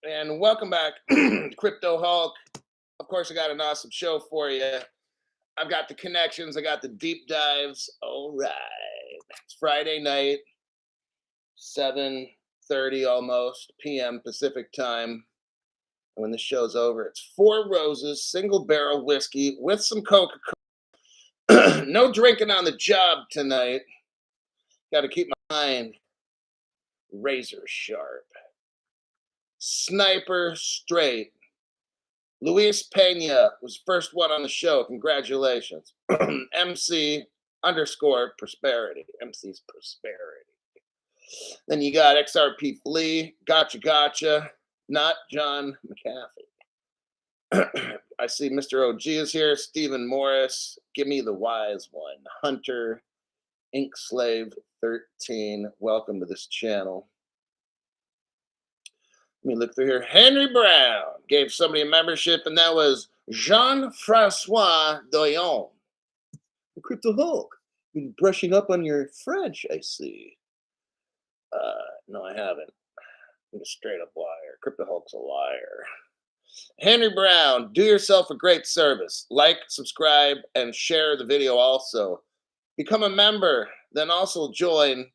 And welcome back, Crypto Hulk. Of course, I got an awesome show for you. I've got the connections, I got the deep dives. All right. It's Friday night, 7:30 almost p.m. Pacific time. And when the show's over, it's Four Roses, single barrel whiskey with some Coca-Cola. No drinking on the job tonight. Got to keep my mind razor sharp. Sniper straight. Luis Pena was first one on the show. Congratulations. MC underscore prosperity. MC's prosperity. Then you got XRP Flea. Gotcha. Not John McAfee. I see Mr. OG is here. Stephen Morris. Give me the wise one. Hunter. Ink Slave 13. Welcome to this channel. Let me look through here. Henry Brown gave somebody a membership, and that was Jean-Francois Doyon. The Crypto Hulk. Been brushing up on your French, I see. No, I haven't. I'm a straight up liar. Crypto Hulk's a liar. Henry Brown, do yourself a great service. Like, subscribe, and share the video also. Become a member, then also join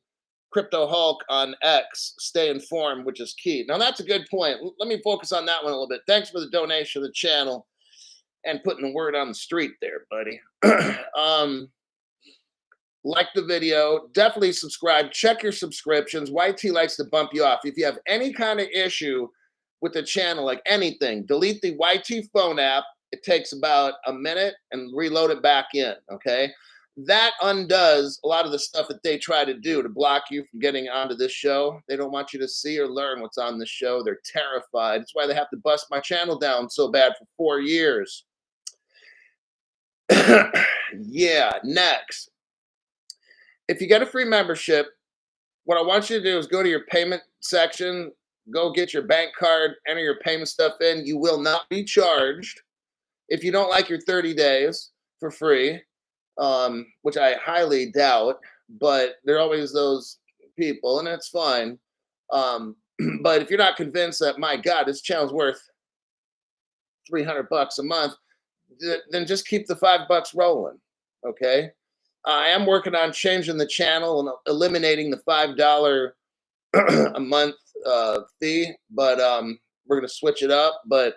Crypto Hulk on X. Stay informed, which is key. Now, that's a good point. Let me focus on that one a little bit. Thanks for the donation to the channel and putting the word on the street there, buddy. Like the video. Definitely subscribe. Check your subscriptions. YT likes to bump you off. If you have any kind of issue with the channel, like anything, delete the YT phone app. It takes about a minute and reload it back in, okay? That undoes a lot of the stuff that they try to do to block you from getting onto this show. They don't want you to see or learn what's on the show. They're terrified. That's why they have to bust my channel down so bad for 4 years. Yeah, next. If you get a free membership, what I want you to do is go to your payment section, go get your bank card, enter your payment stuff in. You will not be charged if you don't like your 30 days for free. Which I highly doubt, but there are always those people, and it's fine. But if you're not convinced that, my God, this channel's worth $300 a month, then just keep the $5 rolling, okay? I am working on changing the channel and eliminating the $5 a month fee, but we're gonna switch it up. But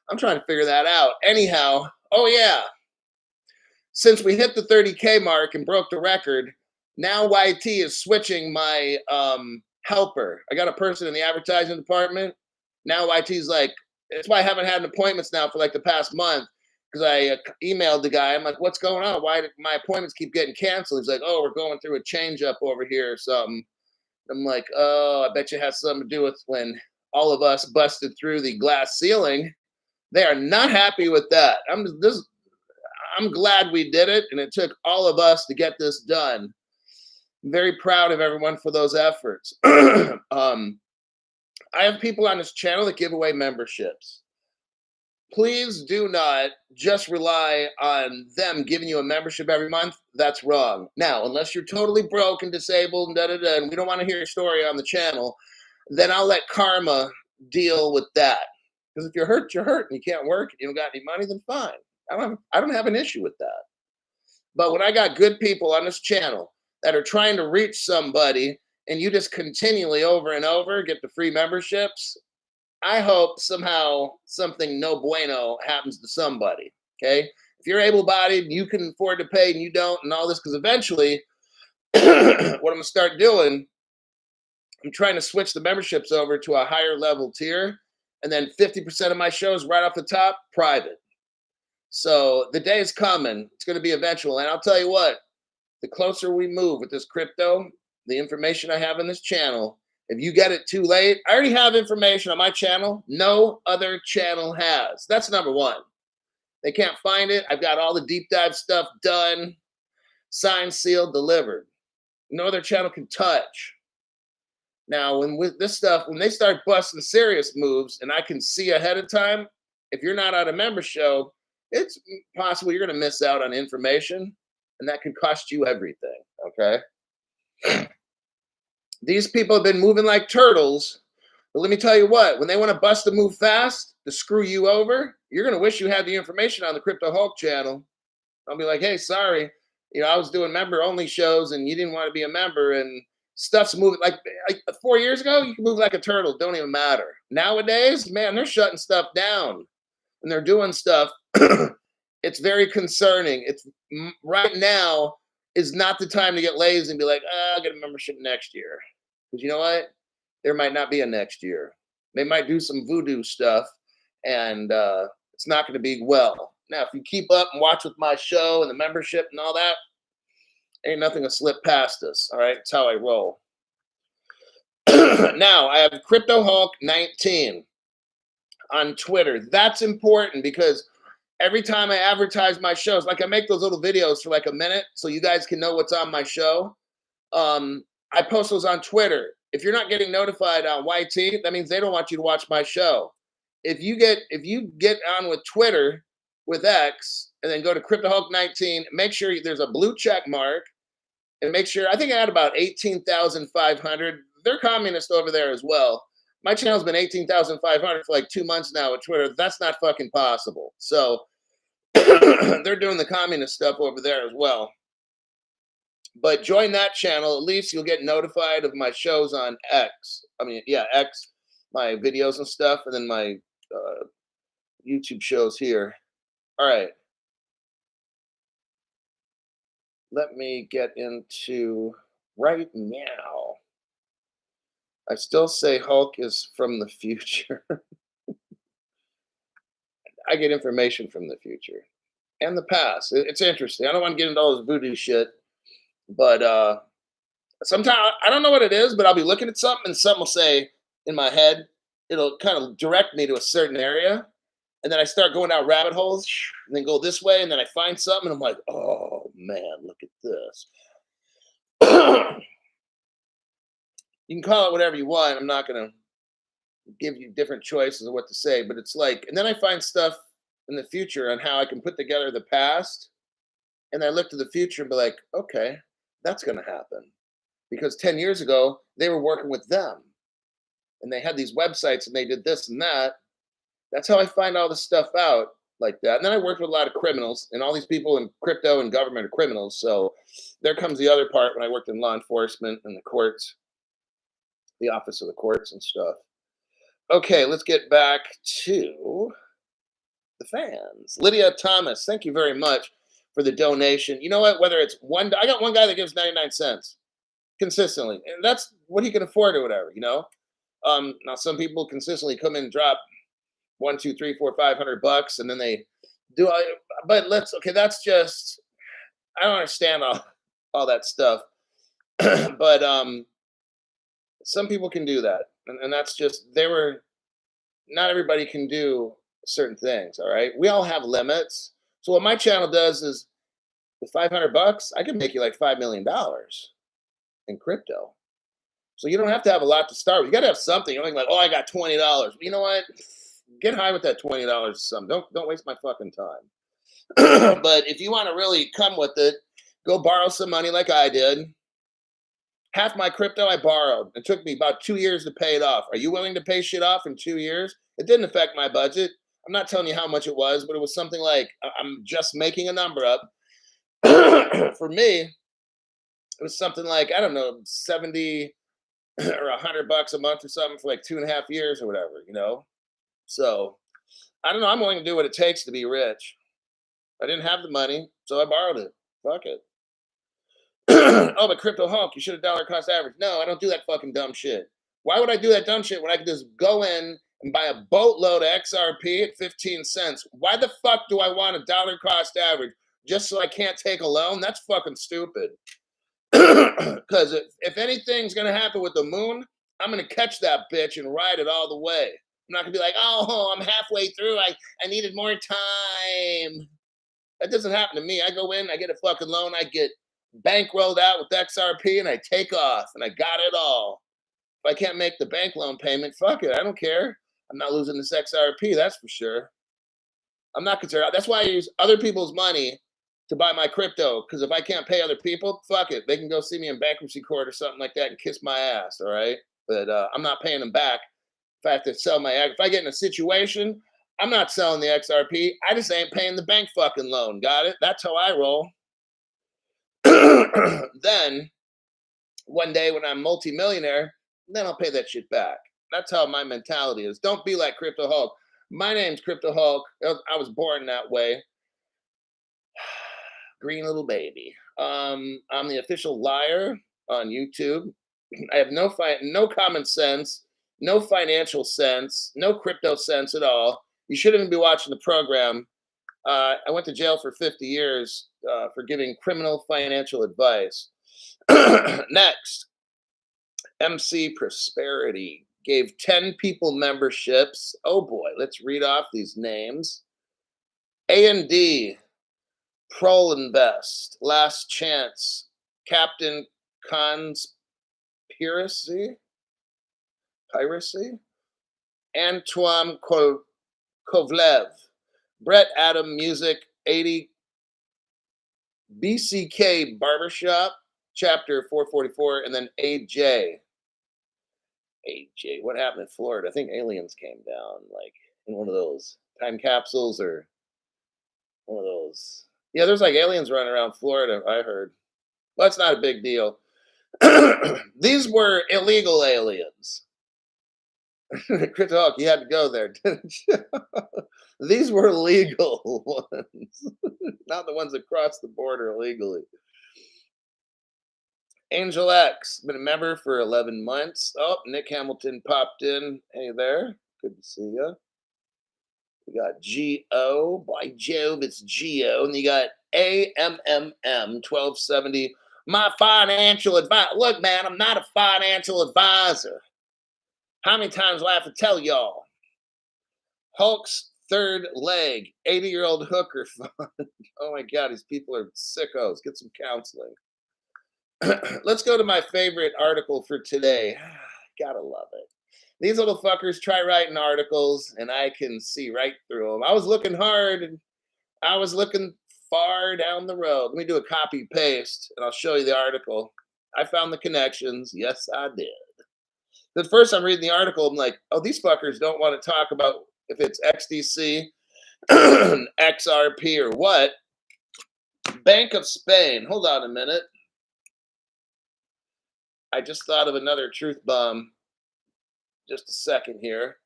I'm trying to figure that out. Anyhow, oh yeah. Since we hit the 30K mark and broke the record, now YT is switching my helper. I got a person in the advertising department. Now YT's like, that's why I haven't had appointments now for like the past month, because I emailed the guy. I'm like, what's going on? Why did my appointments keep getting canceled? He's like, oh, we're going through a change up over here or something. I'm like, oh, I bet you it has something to do with when all of us busted through the glass ceiling. They are not happy with that. I'm glad we did it, and it took all of us to get this done. I'm very proud of everyone for those efforts. I have people on this channel that give away memberships. Please do not just rely on them giving you a membership every month. That's wrong. Now, unless you're totally broke and disabled and da-da-da, and we don't want to hear your story on the channel, then I'll let karma deal with that. Because if you're hurt, you're hurt, and you can't work, and you don't got any money, then fine. I don't have an issue with that. But when I got good people on this channel that are trying to reach somebody, and you just continually over and over get the free memberships, I hope somehow something no bueno happens to somebody, okay? If you're able-bodied, you can afford to pay, and you don't, and all this, because eventually, what I'm going to start doing, I'm trying to switch the memberships over to a higher level tier, and then 50% of my shows right off the top, private. So the day is coming. It's going to be eventual. And I'll tell you what, the closer we move with this crypto, the information I have in this channel, if you get it too late, I already have information on my channel no other channel has. That's number one. They can't find it. I've got all the deep dive stuff done, signed, sealed, delivered. No other channel can touch. Now, when they start busting serious moves, and I can see ahead of time, if you're not on a member show, it's possible you're going to miss out on information, and that can cost you everything, okay? These people have been moving like turtles But let me tell you what, when they want to bust a move fast to screw you over, you're going to wish you had the information on the Crypto Hulk channel. I'll be like, hey, sorry, I was doing member only shows and you didn't want to be a member and stuff's moving like 4 years ago, you can move like a turtle, don't even matter. Nowadays, man, they're shutting stuff down and they're doing stuff. It's very concerning. It's right now is not the time to get lazy and be like, I'll get a membership next year. Because you know what? There might not be a next year. They might do some voodoo stuff and it's not going to be well. Now, if you keep up and watch with my show and the membership and all that, ain't nothing to slip past us. All right, that's how I roll. Now, I have Crypto Hulk 19 on Twitter. That's important because every time I advertise my shows, like I make those little videos for like a minute so you guys can know what's on my show. I post those on Twitter. If you're not getting notified on YT, that means they don't want you to watch my show. If you get on with Twitter with X and then go to Crypto Hulk 19, make sure there's a blue check mark and make sure, I think I had about 18,500. They're communist over there as well. My channel's been 18,500 for like 2 months now with Twitter. That's not fucking possible. So they're doing the communist stuff over there as well. But join that channel. At least you'll get notified of my shows on X. X, my videos and stuff, and then my YouTube shows here. All right. Let me get into right now. I still say Hulk is from the future. I get information from the future and the past. It's interesting. I don't want to get into all this voodoo shit, but sometimes I don't know what it is, but I'll be looking at something and something will say in my head, it'll kind of direct me to a certain area. And then I start going down rabbit holes and then go this way. And then I find something and I'm like, oh man, look at this. You can call it whatever you want. I'm not going to give you different choices of what to say, but it's like, and then I find stuff in the future on how I can put together the past. And I look to the future and be like, okay, that's going to happen. Because 10 years ago, they were working with them. And they had these websites and they did this and that. That's how I find all this stuff out like that. And then I worked with a lot of criminals, and all these people in crypto and government are criminals. So there comes the other part when I worked in law enforcement and the courts, the office of the courts and stuff. Okay, let's get back to the fans. Lydia Thomas, thank you very much for the donation. You know what? Whether it's I got one guy that gives 99 cents consistently, and that's what he can afford or whatever, Now some people consistently come in and drop 1, 2, 3, 4, $500, and then they do. But that's just, I don't understand all that stuff. But some people can do that, and that's just not everybody can do certain things. All right, we all have limits. So what my channel does is, with $500, I can make you like $5 million in crypto. So you don't have to have a lot to start with. You got to have something. You're like, oh, I got $20. You know what? Get high with that $20 or something. Don't waste my fucking time. But if you want to really come with it, go borrow some money like I did. Half my crypto I borrowed. It took me about 2 years to pay it off. Are you willing to pay shit off in 2 years? It didn't affect my budget. I'm not telling you how much it was, but it was something like, I'm just making a number up. For me, it was something like, I don't know, 70 or $100 a month or something for like 2.5 years or whatever, So I don't know. I'm willing to do what it takes to be rich. I didn't have the money, so I borrowed it. Fuck it. Oh, but Crypto Hulk, you should have dollar cost average. No, I don't do that fucking dumb shit. Why would I do that dumb shit when I could just go in and buy a boatload of XRP at 15 cents? Why the fuck do I want a dollar cost average just so I can't take a loan? That's fucking stupid. Because if anything's going to happen with the moon, I'm going to catch that bitch and ride it all the way. I'm not going to be like, oh, I'm halfway through. I needed more time. That doesn't happen to me. I go in, I get a fucking loan, I get bankrolled out with XRP, and I take off, and I got it all. If I can't make the bank loan payment, fuck it. I don't care. I'm not losing this XRP, that's for sure. I'm not concerned. That's why I use other people's money to buy my crypto, because if I can't pay other people, fuck it. They can go see me in bankruptcy court or something like that and kiss my ass, all right? But I'm not paying them back. If I have to sell my, if I get in a situation, I'm not selling the XRP. I just ain't paying the bank fucking loan. Got it? That's how I roll. Then one day when I'm multimillionaire, then I'll pay that shit back. That's how my mentality is. Don't be like Crypto Hulk. My name's Crypto Hulk. I was born that way. Green little baby. I'm the official liar on YouTube. I have no common sense, no financial sense, no crypto sense at all. You shouldn't even be watching the program. I went to jail for 50 years for giving criminal financial advice. Next, MC Prosperity gave 10 people memberships. Oh boy, let's read off these names. A&D, Prol Invest, Last Chance, Captain Conspiracy, Antoine Kovlev, Brett Adam Music 80, BCK Barbershop, Chapter 444, and then AJ. What happened in Florida? I think aliens came down, like in one of those time capsules or one of those. Yeah, there's like aliens running around Florida, I heard. Well, that's not a big deal. These were illegal aliens. Crypto Hawk, you had to go there, didn't you? These were legal ones, not the ones that crossed the border illegally. Angel X, been a member for 11 months. Oh, Nick Hamilton popped in. Hey there. Good to see you. We got G-O. By Jove, it's G-O. And you got AMMM 1270. My financial advice. Look, man, I'm not a financial advisor. How many times do I have to tell y'all? Hulk's third leg. 80-year-old hooker fund. Oh my God, these people are sickos. Get some counseling. Let's go to my favorite article for today. Gotta love it. These little fuckers try writing articles and I can see right through them. I was looking hard and I was looking far down the road. Let me do a copy paste and I'll show you the article. I found the connections. Yes, I did. At first I'm reading the article. I'm like, oh, these fuckers don't want to talk about if it's XDC, XRP or what. Bank of Spain. Hold on a minute. I just thought of another truth bomb. Just a second here.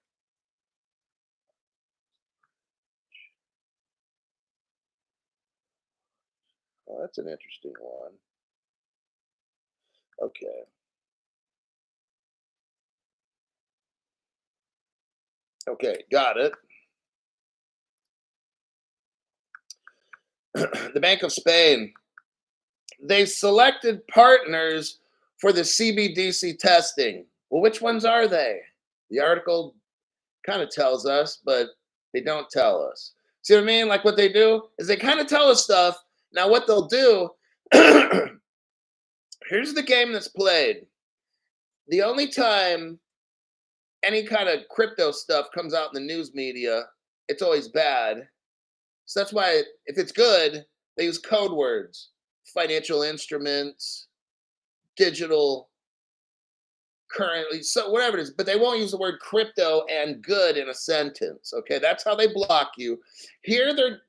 Oh, that's an interesting one. Okay. Okay, got it. The Bank of Spain. They selected partners for the CBDC testing. Well, which ones are they? The article kind of tells us, but they don't tell us. See what I mean? Like what they do is they kind of tell us stuff. Now what they'll do, here's the game that's played. The only time any kind of crypto stuff comes out in the news media, it's always bad. So that's why if it's good, they use code words, financial instruments, digital currently, so whatever it is, but they won't use the word crypto and good in a sentence. Okay, that's how they block you. Here they're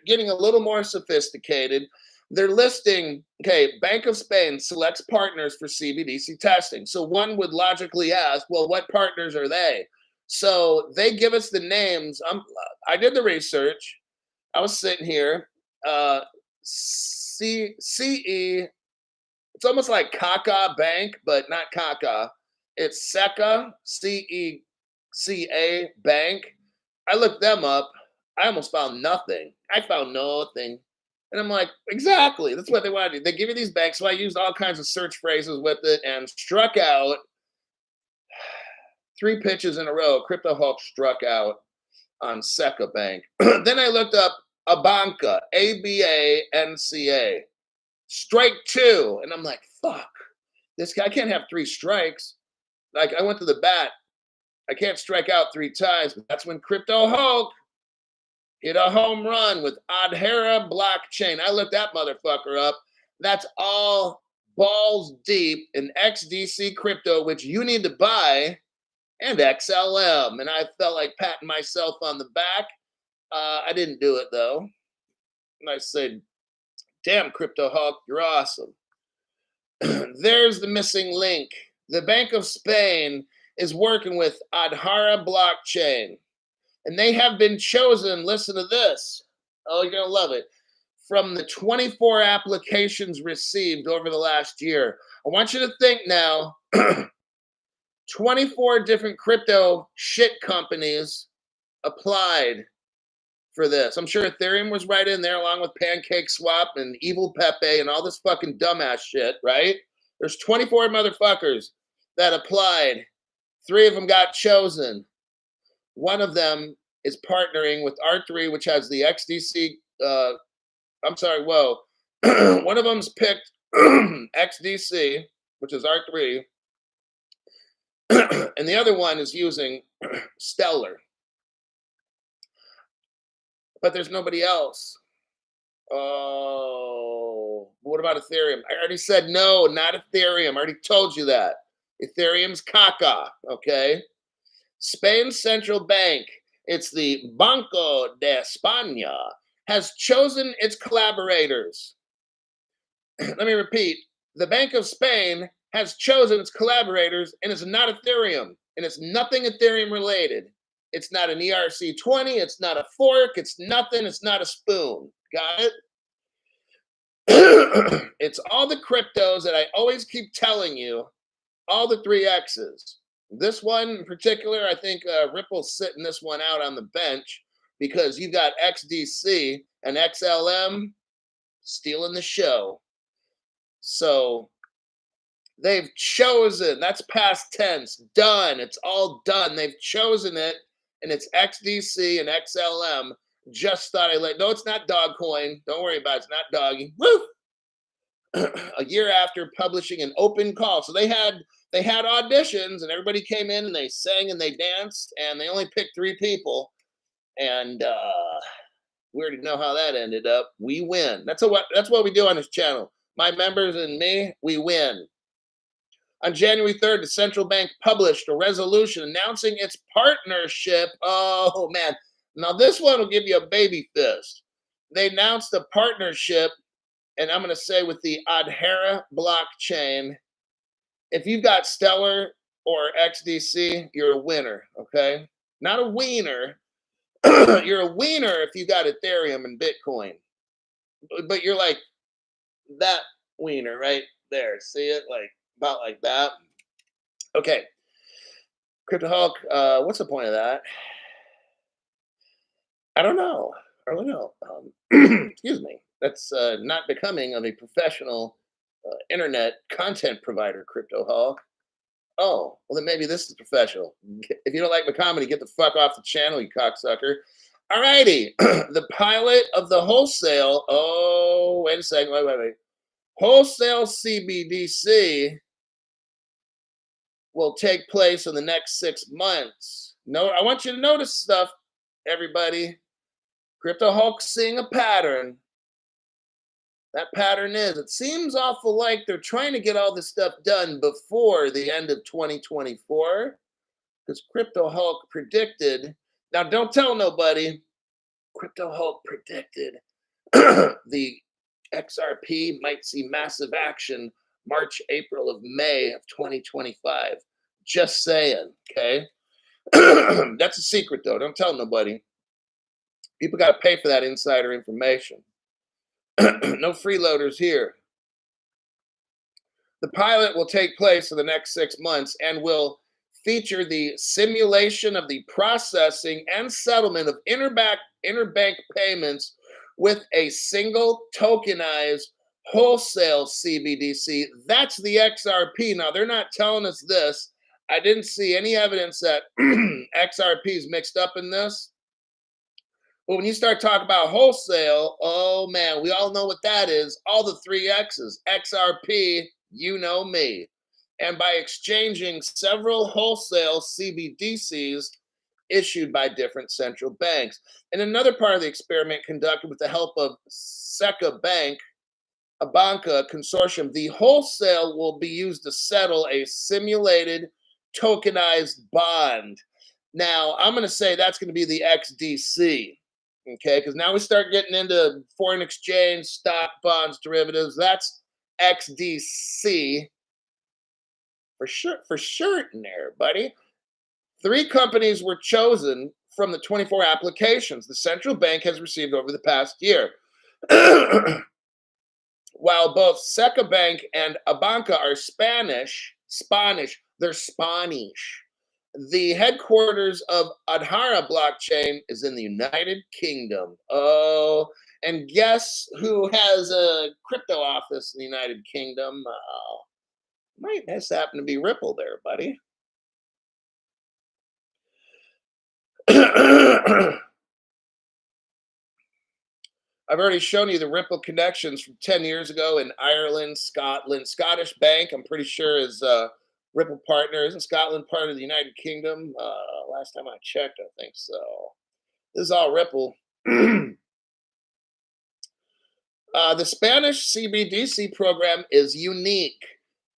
getting a little more sophisticated. They're listing, okay, Bank of Spain selects partners for CBDC testing. So one would logically ask, well, what partners are they? So they give us the names. I did the research. I was sitting here. CE. It's almost like Kaka Bank, but not Kaka. It's SECA, CECA Bank. I looked them up. I almost found nothing. I found nothing. And I'm like, exactly. That's what they want to do. They give you these banks. So I used all kinds of search phrases with it and struck out 3 pitches in a row. Crypto Hulk struck out on SECA Bank. Then I looked up Abanca, ABANCA. Strike 2. And I'm like, fuck. This guy, I can't have 3 strikes. Like I went to the bat. I can't strike out 3 times. But that's when Crypto Hulk hit a home run with Adhera blockchain. I looked that motherfucker up. That's all balls deep in XDC crypto, which you need to buy and XLM. And I felt like patting myself on the back. I didn't do it though. And I said, damn, Crypto Hulk, you're awesome. There's the missing link. The Bank of Spain is working with Adhara blockchain, and they have been chosen. Listen to this. Oh, you're going to love it. From the 24 applications received over the last year, I want you to think now 24 different crypto shit companies applied for this. I'm sure Ethereum was right in there along with Pancake Swap and Evil Pepe and all this fucking dumbass shit, right? There's 24 motherfuckers that applied. 3 of them got chosen. One of them is partnering with R3, which has the XDC. One of them's picked XDC, which is R3, and the other one is using Stellar. But there's nobody else. Oh, what about Ethereum? I already said no, not Ethereum. I already told you that. Ethereum's caca, okay? Spain's central bank, it's the Banco de España, has chosen its collaborators. Let me repeat. The Bank of Spain has chosen its collaborators, and it's not Ethereum, and it's nothing Ethereum related. It's not an ERC20. It's not a fork. It's nothing. It's not a spoon. Got it? It's all the cryptos that I always keep telling you, all the 3Xs. This one in particular, I think Ripple's sitting this one out on the bench because you've got XDC and XLM stealing the show. So they've chosen, that's past tense, done. It's all done. They've chosen it. And it's XDC and XLM. Just thought no, it's not Dogcoin. Don't worry about it. It's not Doggy. Woo! A year after publishing an open call. So they had auditions and everybody came in and they sang and they danced and they only picked 3 people. And we already know how that ended up. We win. That's what we do on this channel. My members and me, we win. On January 3rd, the central bank published a resolution announcing its partnership. Oh, man. Now, this one will give you a baby fist. They announced a partnership, and I'm going to say with the Adhara blockchain. If you've got Stellar or XDC, you're a winner, okay? Not a wiener. You're a wiener if you got Ethereum and Bitcoin. But you're like that wiener right there. See it? Like, about like that. Okay. Crypto Hulk, what's the point of that? I don't know. Excuse me. That's not becoming of a professional internet content provider, Crypto Hulk. Oh, well, then maybe this is professional. If you don't like my comedy, get the fuck off the channel, you cocksucker. All righty. The pilot of the wholesale. Oh, wait a second. Wait. Wholesale CBDC will take place in the next 6 months. No, I want you to notice stuff, everybody. Crypto Hulk seeing a pattern. That pattern is, it seems awful like they're trying to get all this stuff done before the end of 2024, because Crypto Hulk predicted, now don't tell nobody, Crypto Hulk predicted the XRP might see massive action March, April of May of 2025. Just saying, okay? That's a secret, though. Don't tell nobody. People got to pay for that insider information. No freeloaders here. The pilot will take place in the next 6 months and will feature the simulation of the processing and settlement of interbank payments with a single tokenized wholesale CBDC. That's the XRP. Now, they're not telling us this. I didn't see any evidence that XRP is mixed up in this. But when you start talking about wholesale, oh man, we all know what that is. All the 3 X's, XRP, you know me. And by exchanging several wholesale CBDCs issued by different central banks. And another part of the experiment conducted with the help of Seca Bank, a banca consortium, the wholesale will be used to settle a simulated tokenized bond. Now, I'm going to say that's going to be the XDC. Okay, because now we start getting into foreign exchange, stock, bonds, derivatives. That's XDC for sure, for certain there, buddy. 3 companies were chosen from the 24 applications the central bank has received over the past year. While both Seca Bank and Abanca are Spanish, they're Spanish. The headquarters of Adhara blockchain is in the United Kingdom. Oh, and guess who has a crypto office in the United Kingdom? Might just happen to be Ripple there, buddy. I've already shown you the Ripple connections from 10 years ago in Ireland, Scotland. Scottish Bank, I'm pretty sure, is Ripple partner. Isn't Scotland part of the United Kingdom? Last time I checked, I think so. This is all Ripple. The Spanish CBDC program is unique,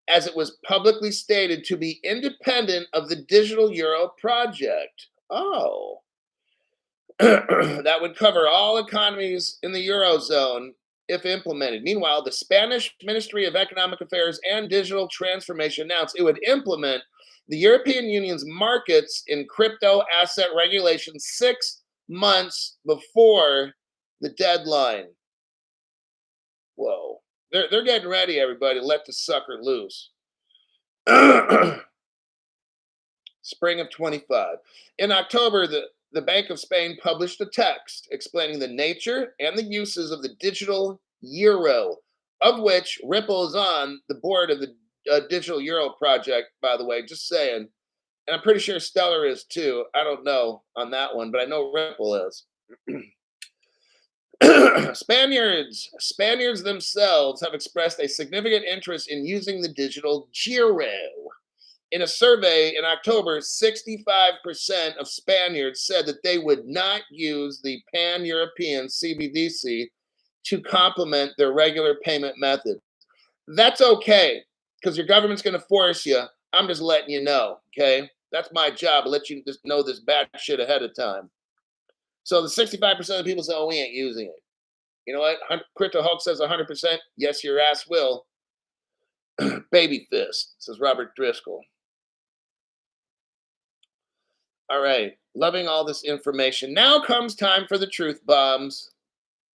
as it was publicly stated to be independent of the digital euro project. Oh. That would cover all economies in the Eurozone if implemented. Meanwhile, the Spanish Ministry of Economic Affairs and Digital Transformation announced it would implement the European Union's markets in crypto asset regulation 6 months before the deadline. Whoa. They're getting ready, everybody. Let the sucker loose. Spring of 25. In October, the Bank of Spain published a text explaining the nature and the uses of the digital euro, of which Ripple is on the board of the digital euro project, by the way, just saying. And I'm pretty sure Stellar is too. I don't know on that one, but I know Ripple is. Spaniards themselves have expressed a significant interest in using the digital euro. In a survey in October, 65% of Spaniards said that they would not use the pan-European CBDC to complement their regular payment method. That's okay, because your government's going to force you. I'm just letting you know, okay? That's my job, to let you just know this bad shit ahead of time. So the 65% of the people say, oh, we ain't using it. You know what? Crypto Hulk says 100%. Yes, your ass will. Baby fist, says Robert Driscoll. All right, loving all this information. Now comes time for the truth bombs.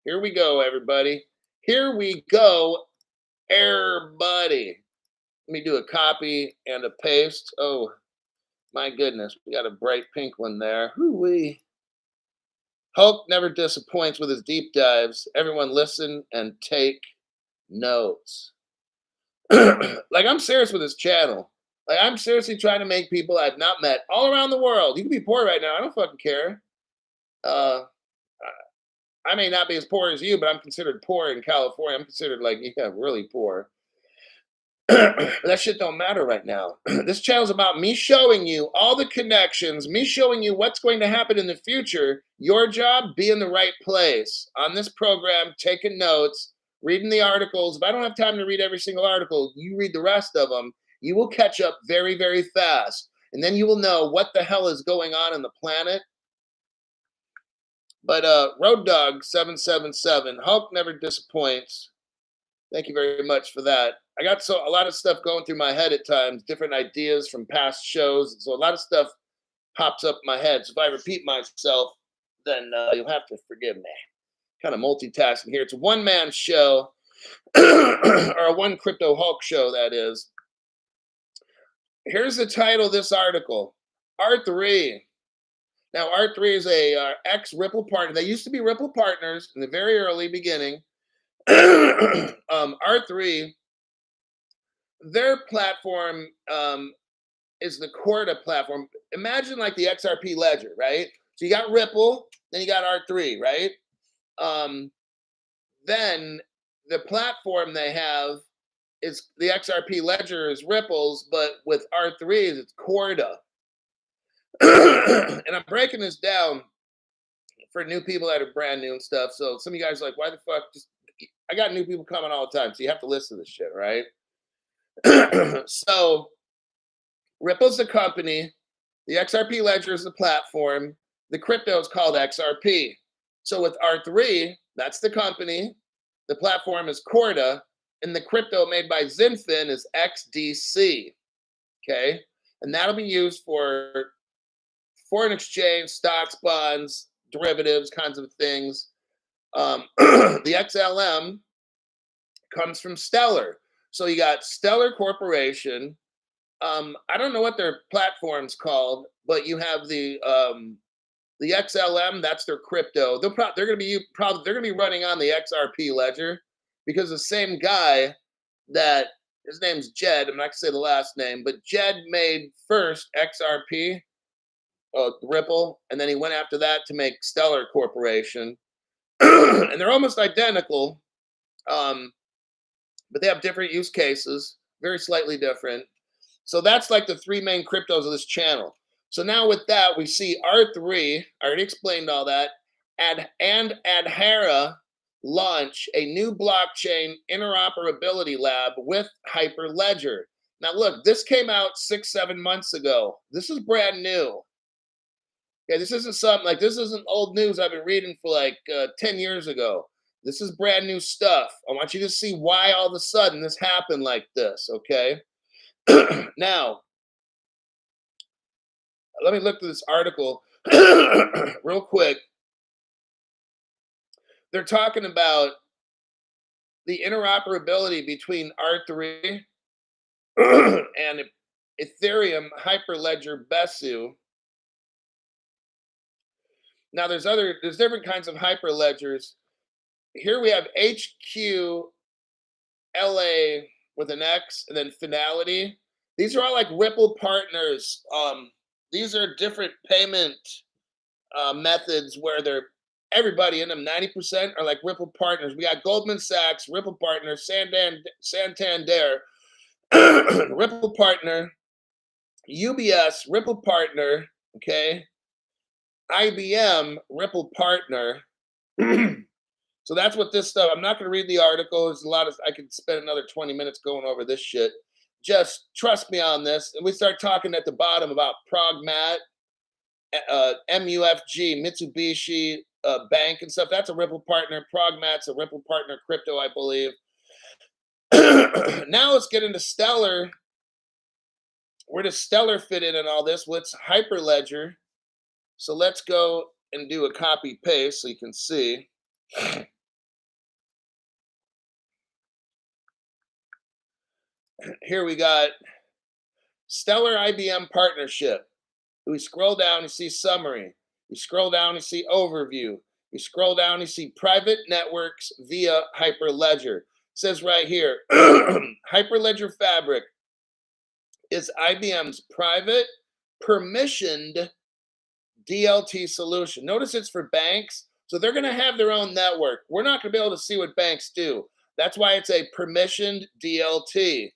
Here we go, everybody. Here we go, everybody. Let me do a copy and a paste. Oh, my goodness, we got a bright pink one there. Hoo-wee. Hulk never disappoints with his deep dives. Everyone listen and take notes. Like, I'm serious with this channel. Like, I'm seriously trying to make people I've not met all around the world. You can be poor right now. I don't fucking care. I may not be as poor as you, but I'm considered poor in California. I'm considered, like, yeah, really poor. That shit don't matter right now. This channel's about me showing you all the connections, me showing you what's going to happen in the future. Your job, be in the right place. On this program, taking notes, reading the articles. If I don't have time to read every single article, you read the rest of them. You will catch up very, very fast. And then you will know what the hell is going on in the planet. But Road Dog 777, Hulk never disappoints. Thank you very much for that. I got a lot of stuff going through my head at times, different ideas from past shows. So a lot of stuff pops up in my head. So if I repeat myself, then you'll have to forgive me. Kind of multitasking here. It's a one-man show, or a one Crypto Hulk show, that is. Here's the title of this article, R3. Now, R3 is a ex-Ripple partner. They used to be Ripple partners in the very early beginning. R3, their platform is the Corda platform. Imagine like the XRP ledger, right? So you got Ripple, then you got R3, right? Then the platform they have is the XRP ledger is Ripple's, but with R3 it's Corda. And I'm breaking this down for new people that are brand new and stuff. So some of you guys are like, why the fuck? I got new people coming all the time, so you have to listen to this shit, right? So Ripple's the company, the XRP ledger is the platform, the crypto is called XRP. So with R3, that's the company, the platform is Corda, and the crypto made by Zinfin is XDC. Okay, and that'll be used for foreign exchange, stocks, bonds, derivatives, kinds of things. The XLM comes from Stellar. So you got Stellar Corporation. I don't know what their platform's called, but you have the XLM. That's their crypto. They're going to be running on the XRP ledger because the same guy that his name's Jed. I'm not going to say the last name, but Jed made first XRP, Ripple, and then he went after that to make Stellar Corporation, and they're almost identical, but they have different use cases, very slightly different. So that's like the three main cryptos of this channel. So now with that, we see R3, I already explained all that, and Adhara launch a new blockchain interoperability lab with Hyperledger. Now look, this came out 6-7 months ago. This is brand new. Okay, this isn't something like, this isn't old news I've been reading for like 10 years ago. This is brand new stuff. I want you to see why all of a sudden this happened like this, okay? Now, let me look through this article real quick. They're talking about the interoperability between R3 and Ethereum Hyperledger Besu. Now there's different kinds of hyperledgers. Here we have HQLA with an X and then Finality. These are all like Ripple partners. These are different payment methods where everybody in them, 90% are like Ripple partners. We got Goldman Sachs, Ripple partner, Santander, Ripple partner, UBS, Ripple partner, okay? IBM, Ripple partner. So that's what this stuff, I'm not going to read the article. There's a lot of, I could spend another 20 minutes going over this shit. Just trust me on this. And we start talking at the bottom about Progmat, MUFG, Mitsubishi Bank and stuff. That's a Ripple partner. Progmat's a Ripple partner crypto, I believe. Now let's get into Stellar. Where does Stellar fit in all this? Well, it's Hyperledger. So let's go and do a copy paste so you can see. Here we got Stellar IBM partnership. We scroll down, you see summary. You scroll down, you see overview. You scroll down, you see private networks via Hyperledger. It says right here, Hyperledger Fabric is IBM's private permissioned DLT solution. Notice it's for banks, so they're going to have their own network. We're not going to be able to see what banks do. That's why it's a permissioned DLT.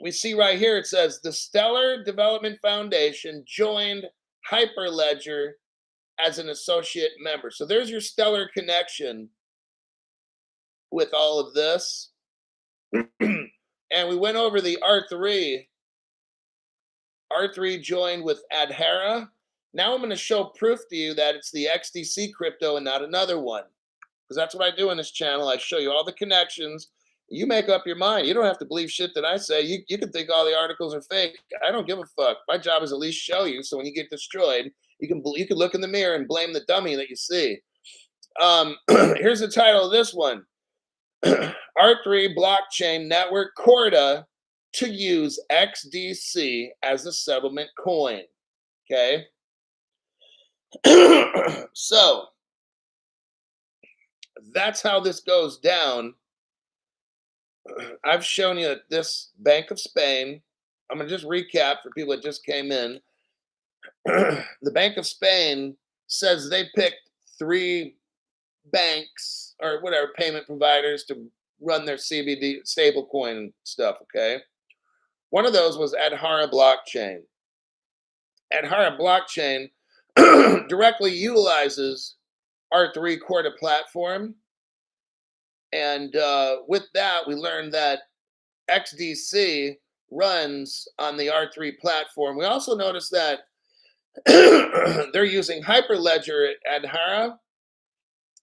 We see right here, it says the Stellar Development Foundation joined Hyperledger as an associate member. So there's your Stellar connection with all of this. And we went over the R3. R3 joined with Adhara. Now I'm going to show proof to you that it's the XDC crypto and not another one. Because that's what I do in this channel. I show you all the connections. You make up your mind. You don't have to believe shit that I say. You can think all the articles are fake. I don't give a fuck. My job is at least show you, so when you get destroyed, you can look in the mirror and blame the dummy that you see. Here's the title of this one. R3 Blockchain Network Corda to use XDC as a settlement coin. Okay? So, that's how this goes down. I've shown you this Bank of Spain. I'm going to just recap for people that just came in. The Bank of Spain says they picked 3 banks or whatever payment providers to run their CBD stablecoin stuff, okay? One of those was Adhara Blockchain. Adhara Blockchain directly utilizes R3 Corda platform. And with that, we learned that XDC runs on the R3 platform. We also noticed that they're using Hyperledger at Hara,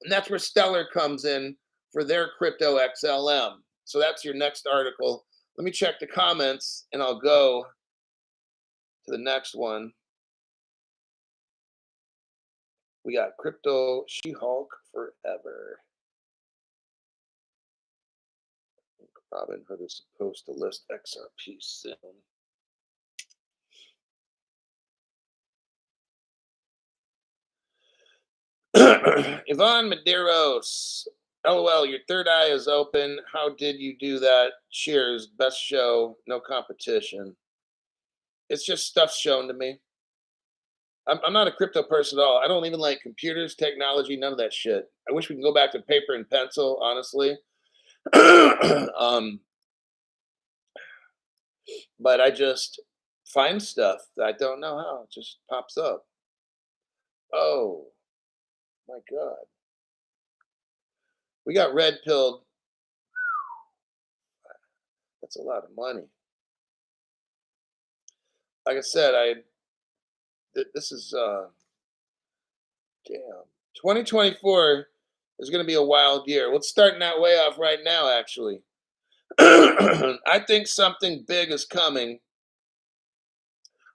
and that's where Stellar comes in for their crypto XLM. So that's your next article. Let me check the comments and I'll go to the next one. We got Crypto She-Hulk Forever. Robinhood is supposed to list XRP soon. Yvonne Medeiros. LOL, your third eye is open. How did you do that? Cheers. Best show. No competition. It's just stuff shown to me. I'm not a crypto person at all. I don't even like computers, technology, none of that shit. I wish we can go back to paper and pencil, honestly. But I just find stuff that I don't know how. It just pops up. Oh, my God. We got red pilled. That's a lot of money. Like I said, this is damn. 2024 is going to be a wild year. Let's start that way off right now, actually. I think something big is coming.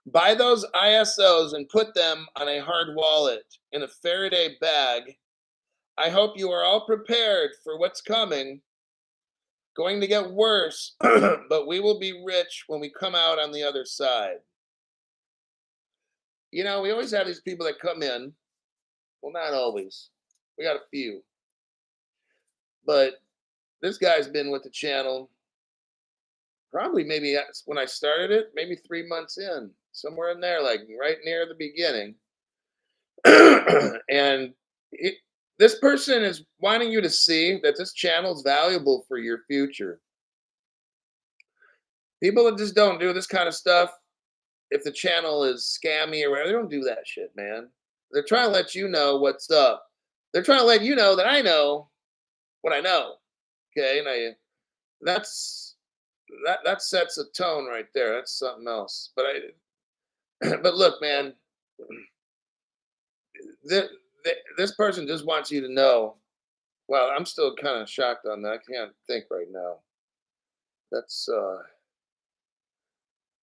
Buy those ISOs and put them on a hard wallet in a Faraday bag. I hope you are all prepared for what's coming. Going to get worse, but we will be rich when we come out on the other side. You know, we always have these people that come in. Well, not always. We got a few. But this guy's been with the channel probably maybe when I started it, maybe 3 months in, somewhere in there, like right near the beginning. And this person is wanting you to see that this channel is valuable for your future. People that just don't do this kind of stuff, if the channel is scammy or whatever, they don't do that shit, man. They're trying to let you know what's up. They're trying to let you know that I know what I know. Okay, and that sets a tone right there. That's something else. But but look, man, this person just wants you to know. Well, I'm still kind of shocked on that. I can't think right now. That's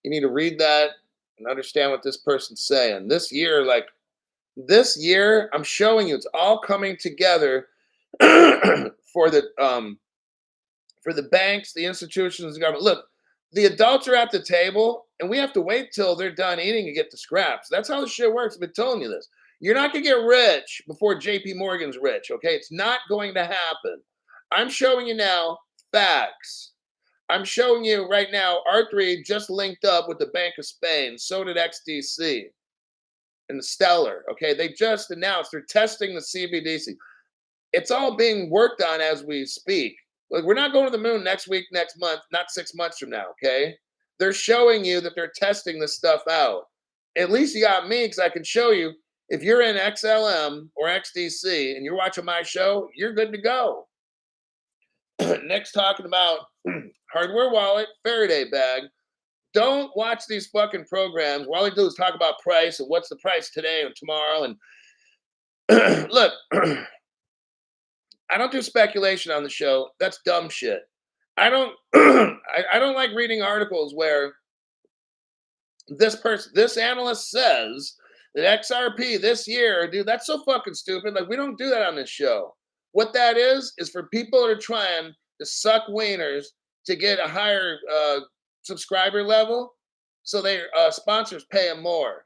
you need to read that and understand what this person's saying. This year, I'm showing you, it's all coming together for the banks, the institutions, the government. Look, the adults are at the table, and we have to wait till they're done eating to get the scraps. That's how the shit works. I've been telling you this. You're not going to get rich before JP Morgan's rich, okay? It's not going to happen. I'm showing you now facts. I'm showing you right now, R3 just linked up with the Bank of Spain. So did XDC and the Stellar, okay? They just announced they're testing the CBDC. It's all being worked on as we speak. Like, we're not going to the moon next week, next month, not 6 months from now, okay? They're showing you that they're testing this stuff out. At least you got me, because I can show you, if you're in XLM or XDC and you're watching my show, you're good to go. Next, talking about hardware wallet, Faraday bag. Don't watch these fucking programs. All they do is talk about price and what's the price today or tomorrow. And look, I don't do speculation on the show. That's dumb shit. I don't I don't like reading articles where this analyst says that XRP this year, dude, that's so fucking stupid. Like, we don't do that on this show. What that is for people that are trying to suck wieners to get a higher subscriber level, so their sponsors pay them more.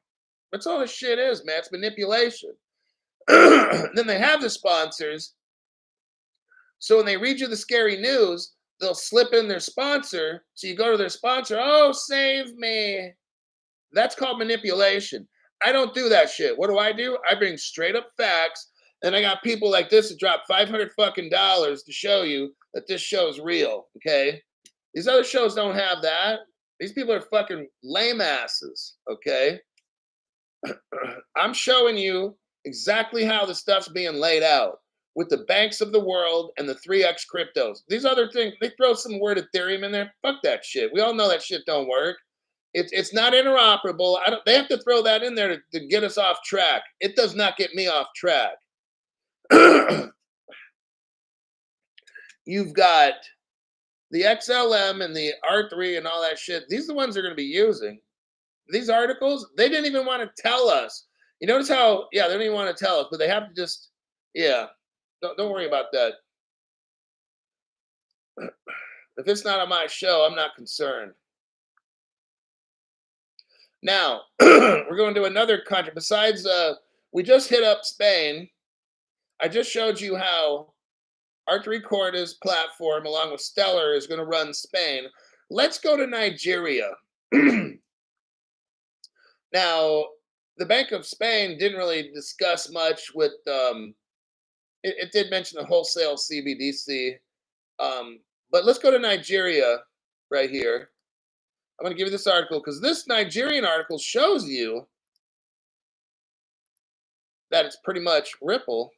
That's all this shit is, man. It's manipulation. Then they have the sponsors. So when they read you the scary news, they'll slip in their sponsor. So you go to their sponsor, oh, save me. That's called manipulation. I don't do that shit. What do? I bring straight up facts. And I got people like this to drop $500 fucking dollars to show you that this show is real. Okay. These other shows don't have that. These people are fucking lame asses. Okay. I'm showing you exactly how the stuff's being laid out. with the banks of the world and the 3x cryptos. These other things, they throw some word Ethereum in there. Fuck that shit. We all know that shit don't work. It's not interoperable. I don't. They have to throw that in there to get us off track. It does not get me off track. You've got the XLM and the R3 and all that shit. These are the ones they're going to be using. These articles, they didn't even want to tell us. You notice how, yeah, they don't even want to tell us, but they have to just, yeah, don't worry about that. If it's not on my show, I'm not concerned. Now, we're going to another country. Besides, we just hit up Spain. I just showed you how R3 Corda's platform, along with Stellar, is going to run Spain. Let's go to Nigeria. Now, the Bank of Spain didn't really discuss much with, it did mention the wholesale CBDC. But let's go to Nigeria right here. I'm going to give you this article because this Nigerian article shows you that it's pretty much Ripple.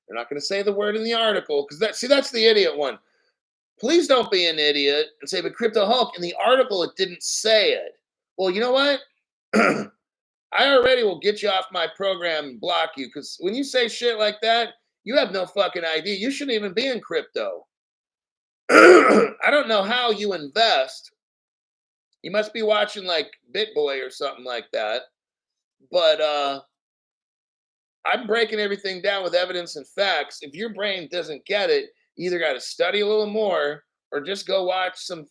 They're not going to say the word in the article because that's the idiot one. Please don't be an idiot and say, but Crypto Hulk, in the article, it didn't say it. Well, you know what? I already will get you off my program and block you because when you say shit like that, you have no fucking idea. You shouldn't even be in crypto. I don't know how you invest. You must be watching like BitBoy or something like that. But I'm breaking everything down with evidence and facts. If your brain doesn't get it, you either got to study a little more or just go watch some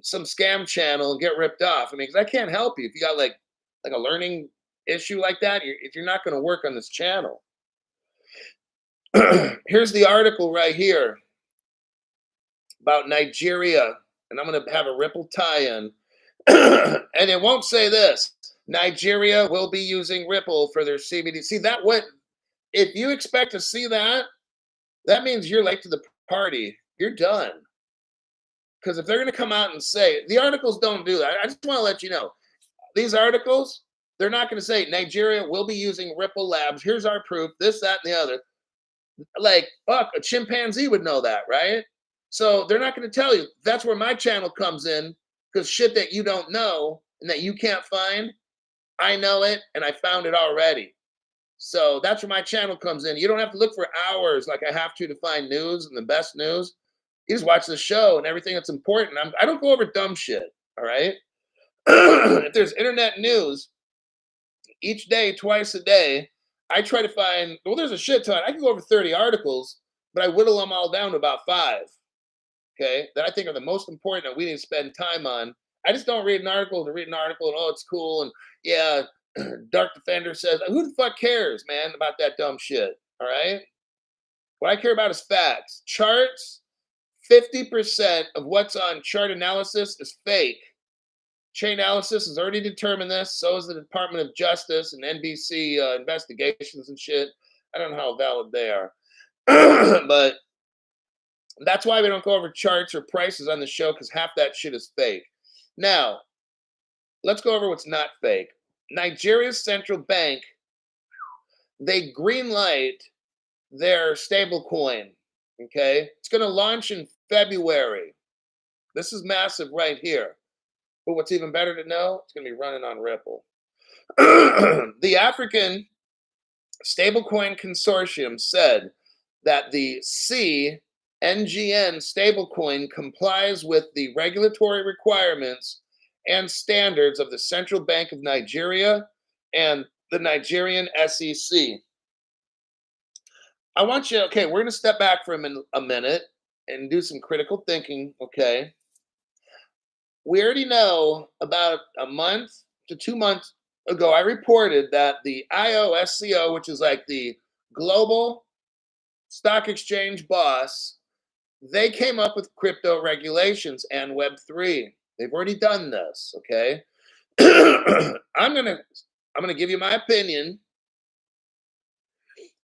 scam channel and get ripped off. I mean, because I can't help you if you got like a learning issue like that. You're not going to work on this channel. Here's the article right here about Nigeria, and I'm going to have a Ripple tie-in, and it won't say this. Nigeria will be using Ripple for their CBDC. If you expect to see that, that means you're late to the party. You're done. Because if they're going to come out and say, the articles don't do that. I just want to let you know, these articles, they're not going to say Nigeria will be using Ripple Labs. Here's our proof, this, that, and the other. Like, fuck, a chimpanzee would know that, right? So they're not going to tell you. That's where my channel comes in, because shit that you don't know and that you can't find, I know it, and I found it already. So that's where my channel comes in. You don't have to look for hours like I have to find news and the best news. You just watch the show and everything that's important. I don't go over dumb shit, all right? If there's internet news, each day, twice a day, I try to find, well, there's a shit ton. I can go over 30 articles, but I whittle them all down to about 5, okay, that I think are the most important that we need to spend time on. I just don't read an article to read an article and, oh, it's cool. And yeah, Dark Defender says, who the fuck cares, man, about that dumb shit, all right? What I care about is facts. Charts, 50% of what's on chart analysis is fake. Chainalysis has already determined this. So is the Department of Justice and NBC investigations and shit. I don't know how valid they are. But that's why we don't go over charts or prices on the show, because half that shit is fake. Now, let's go over what's not fake. Nigeria's central bank, they greenlight their stablecoin. Okay? It's going to launch in February. This is massive right here. But what's even better to know, it's going to be running on Ripple. The African Stablecoin Consortium said that the CNGN stablecoin complies with the regulatory requirements and standards of the Central Bank of Nigeria and the Nigerian SEC. I want you, okay, we're going to step back for a minute and do some critical thinking, okay? We already know about a month to 2 months ago, I reported that the IOSCO, which is like the global stock exchange boss, they came up with crypto regulations and Web3. They've already done this, okay? I'm gonna give you my opinion.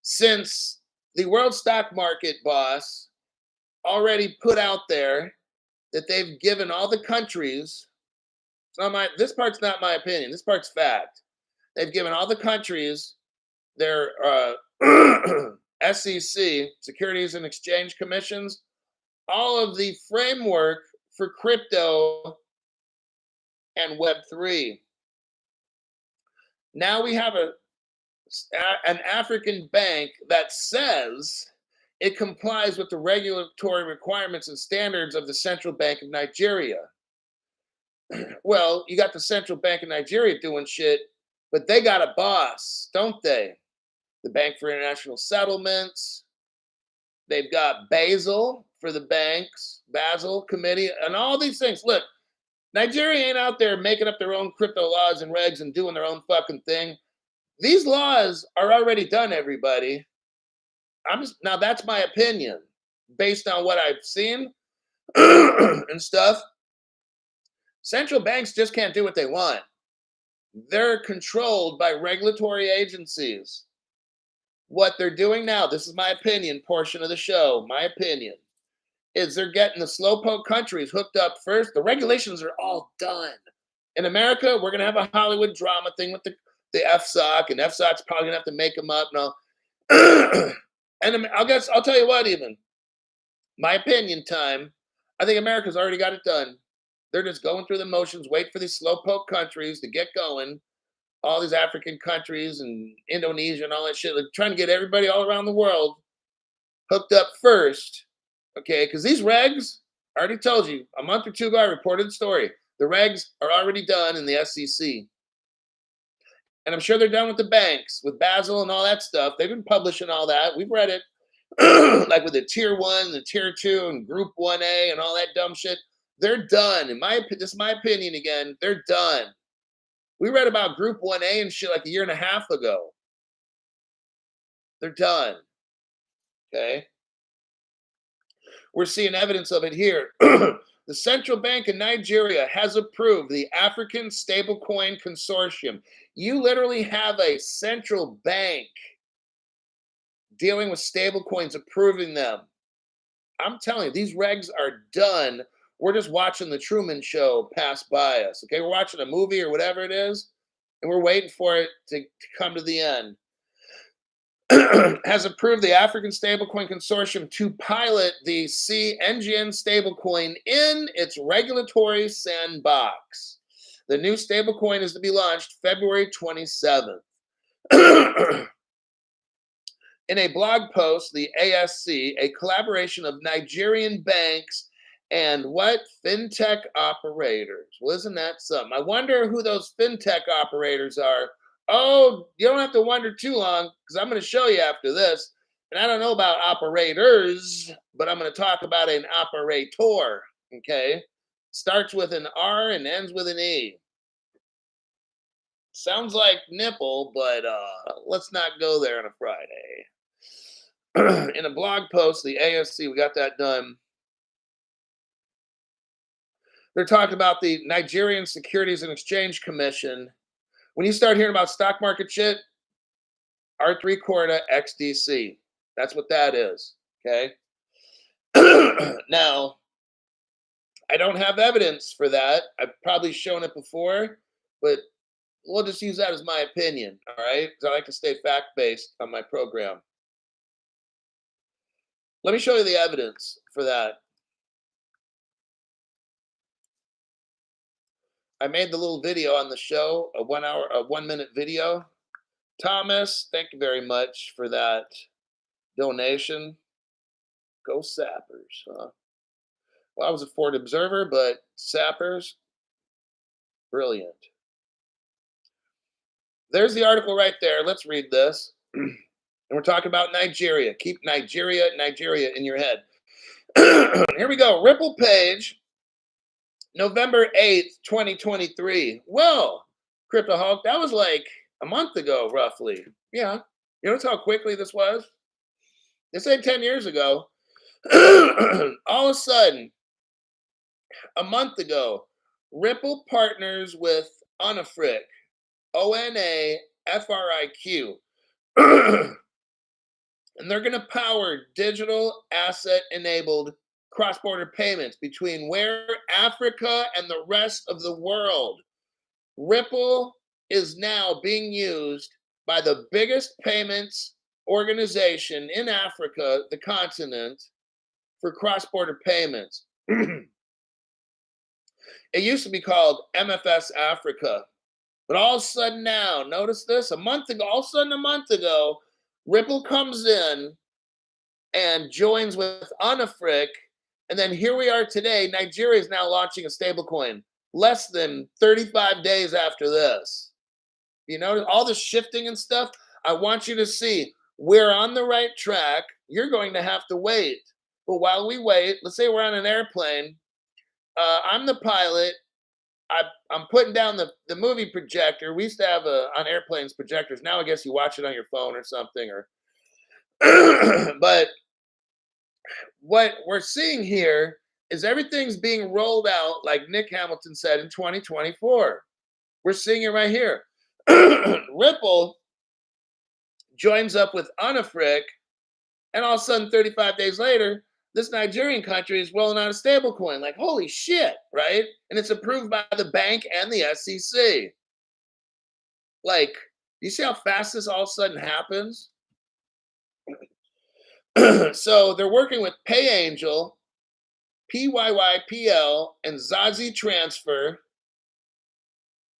Since the world stock market boss already put out there that they've given all the countries, this part's not my opinion, this part's fact. They've given all the countries their SEC, Securities and Exchange Commissions, all of the framework for crypto and Web3. Now we have an African bank that says it complies with the regulatory requirements and standards of the Central Bank of Nigeria. Well, you got the Central Bank of Nigeria doing shit, but they got a boss, don't they? The Bank for International Settlements. They've got Basel for the banks, Basel Committee, and all these things. Look, Nigeria ain't out there making up their own crypto laws and regs and doing their own fucking thing. These laws are already done, everybody. Now that's my opinion based on what I've seen and stuff. Central banks just can't do what they want. They're controlled by regulatory agencies. What they're doing now, this is my opinion portion of the show, my opinion, is they're getting the slowpoke countries hooked up first. The regulations are all done. In America, we're going to have a Hollywood drama thing with the FSOC, and FSOC's probably going to have to make them up and all. And I'll tell you what, even my opinion time, I think America's already got it done. They're just going through the motions, wait for these slowpoke countries to get going. All these African countries and Indonesia and all that shit, like trying to get everybody all around the world hooked up first. Okay, because these regs, I already told you, a month or two ago, I reported the story. The regs are already done in the SEC. And I'm sure they're done with the banks, with Basel and all that stuff. They've been publishing all that. We've read it. Like with the tier 1, the tier 2, and group 1A and all that dumb shit. They're done. This is my opinion again. They're done. We read about group 1A and shit like a year and a half ago. They're done. Okay? We're seeing evidence of it here. The Central Bank of Nigeria has approved the African Stablecoin Consortium. You literally have a central bank dealing with stablecoins, approving them. I'm telling you, these regs are done. We're just watching the Truman Show pass by us. Okay, we're watching a movie or whatever it is, and we're waiting for it to come to the end. Has approved the African Stablecoin Consortium to pilot the NGN stablecoin in its regulatory sandbox. The new stablecoin is to be launched February 27th. In a blog post, the ASC, a collaboration of Nigerian banks and what? Fintech operators. Well, isn't that something? I wonder who those fintech operators are. Oh, you don't have to wonder too long because I'm going to show you after this. And I don't know about operators, but I'm going to talk about an operator. Okay. Starts with an R and ends with an E. Sounds like nipple, but let's not go there on a Friday. In a blog post, the ASC, we got that done. They're talking about the Nigerian Securities and Exchange Commission. When you start hearing about stock market shit, R3 Corda XDC. That's what that is. Okay. Now, I don't have evidence for that. I've probably shown it before, but we'll just use that as my opinion. All right. Because I like to stay fact based on my program. Let me show you the evidence for that. I made the little video on the show, a 1 minute video. Thomas, thank you very much for that donation. Go Sappers, huh? Well, I was a Ford observer, but Sappers, brilliant. There's the article right there. Let's read this. And we're talking about Nigeria. Keep Nigeria in your head. Here we go. Ripple page, November 8th, 2023. Well, Crypto Hulk, that was like a month ago, roughly. Yeah. You notice how quickly this was? This ain't 10 years ago. All of a sudden, a month ago, Ripple partners with Onafric, ONAFRIQ. And they're going to power digital asset-enabled cross-border payments between where? Africa and the rest of the world. Ripple is now being used by the biggest payments organization in Africa, the continent, for cross-border payments. It used to be called MFS Africa. But all of a sudden now, notice this, a month ago, all of a sudden a month ago, Ripple comes in and joins with Unafric. And then here we are today. Nigeria is now launching a stablecoin less than 35 days after this. You know, all the shifting and stuff. I want you to see we're on the right track. You're going to have to wait. But while we wait, let's say we're on an airplane. I'm the pilot. I'm putting down the movie projector. We used to have on airplanes projectors. Now I guess you watch it on your phone or something. Or but what we're seeing here is everything's being rolled out, like Nick Hamilton said, in 2024. We're seeing it right here. Ripple joins up with Unafric, and all of a sudden, 35 days later, this Nigerian country is rolling out a stablecoin. Like, holy shit, right? And it's approved by the bank and the SEC. Like, you see how fast this all of a sudden happens? So they're working with PayAngel, PYYPL, and Zazi Transfer,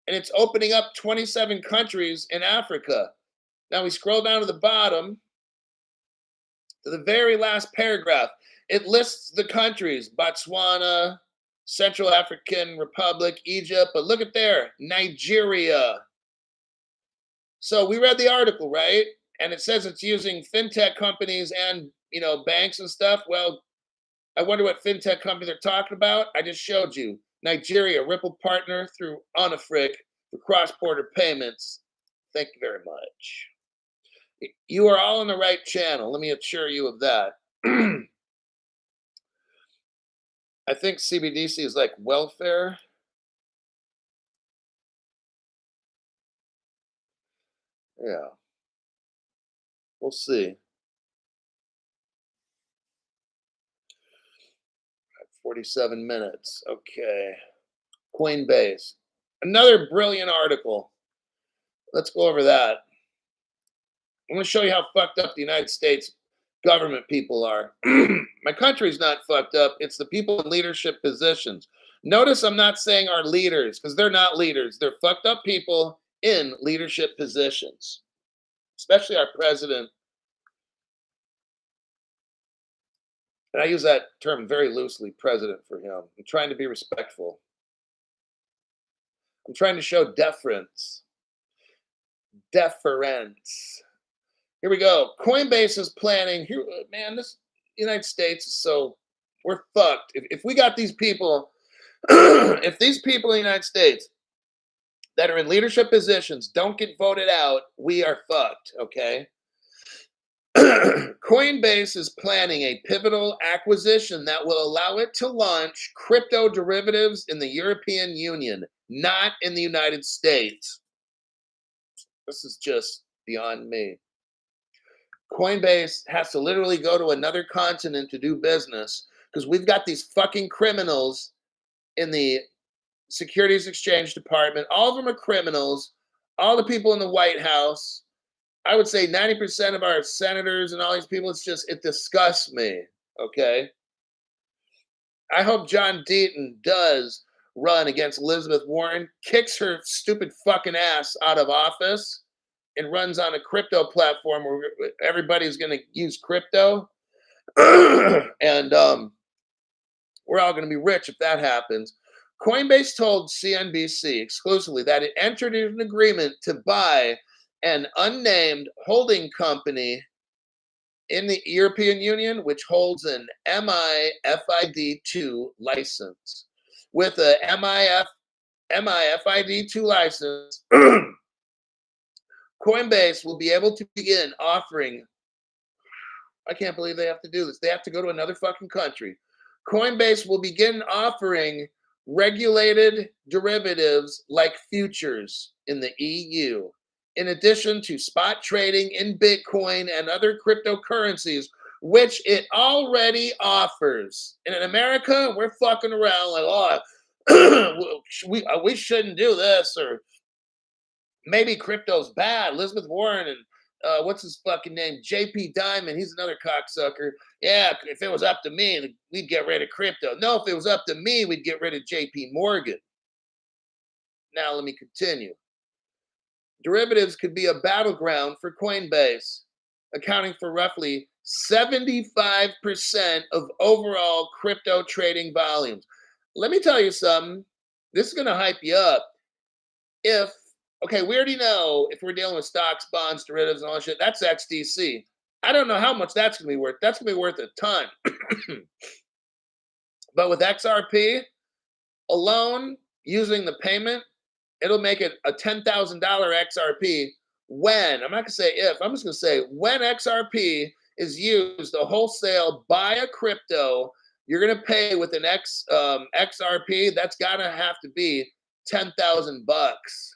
and it's opening up 27 countries in Africa. Now we scroll down to the bottom, to the very last paragraph. It lists the countries: Botswana, Central African Republic, Egypt, but look at there, Nigeria. So we read the article, right? And it says it's using fintech companies and, you know, banks and stuff. Well, I wonder what fintech company they're talking about. I just showed you. Nigeria, Ripple partner through Unafric for cross-border payments. Thank you very much. You are all on the right channel. Let me assure you of that. I think CBDC is like welfare. Yeah. We'll see. 47 minutes. Okay. Coinbase. Another brilliant article. Let's go over that. I'm going to show you how fucked up the United States government people are. My country's not fucked up. It's the people in leadership positions. Notice I'm not saying our leaders, because they're not leaders. They're fucked up people in leadership positions, especially our president. And I use that term very loosely, president, for him. I'm trying to be respectful. I'm trying to show deference. Deference. Here we go. Coinbase is planning. Here, man, this United States is so, we're fucked. If we got these people, if these people in the United States that are in leadership positions don't get voted out, we are fucked, okay? Coinbase is planning a pivotal acquisition that will allow it to launch crypto derivatives in the European Union, not in the United States. This is just beyond me. Coinbase has to literally go to another continent to do business because we've got these fucking criminals in the Securities Exchange Department. All of them are criminals. All the people in the White House. I would say 90% of our senators and all these people, it disgusts me, okay? I hope John Deaton does run against Elizabeth Warren, kicks her stupid fucking ass out of office, and runs on a crypto platform where everybody's going to use crypto. And we're all going to be rich if that happens. Coinbase told CNBC exclusively that it entered into an agreement to buy an unnamed holding company in the European Union, which holds an MiFID2 license. With a MiFID2 license, Coinbase will be able to begin offering, I can't believe they have to do this. They have to go to another fucking country. Coinbase will begin offering regulated derivatives like futures in the EU, in addition to spot trading in Bitcoin and other cryptocurrencies, which it already offers. And in America, we're fucking around like, oh, we shouldn't do this, or maybe crypto's bad. Elizabeth Warren and what's his fucking name? JP Diamond. He's another cocksucker. Yeah, if it was up to me, we'd get rid of crypto. No, if it was up to me, we'd get rid of JP Morgan. Now let me continue. Derivatives could be a battleground for Coinbase, accounting for roughly 75% of overall crypto trading volumes. Let me tell you something. This is going to hype you up. Okay, we already know if we're dealing with stocks, bonds, derivatives, and all that shit, that's XDC. I don't know how much that's going to be worth. That's going to be worth a ton. But with XRP alone, using the payment, it'll make it a $10,000 XRP when, I'm not going to say if, I'm just going to say when XRP is used to wholesale buy a crypto, you're going to pay with an XRP, that's got to have to be 10,000 bucks.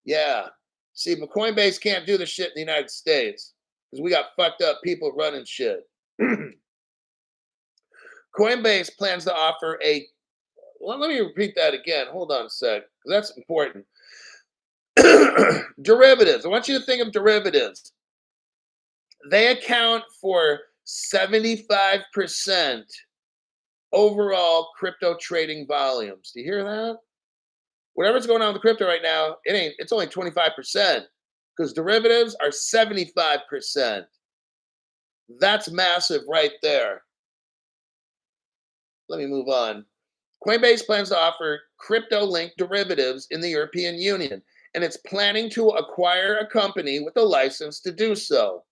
Yeah. See, but Coinbase can't do the shit in the United States because we got fucked up people running shit. Coinbase plans to offer well, let me repeat that again. Hold on a sec, because that's important. Derivatives. I want you to think of derivatives. They account for 75% overall crypto trading volumes. Do you hear that? Whatever's going on with crypto right now, it's only 25% because derivatives are 75%. That's massive right there. Let me move on. Coinbase plans to offer crypto-linked derivatives in the European Union, and it's planning to acquire a company with a license to do so.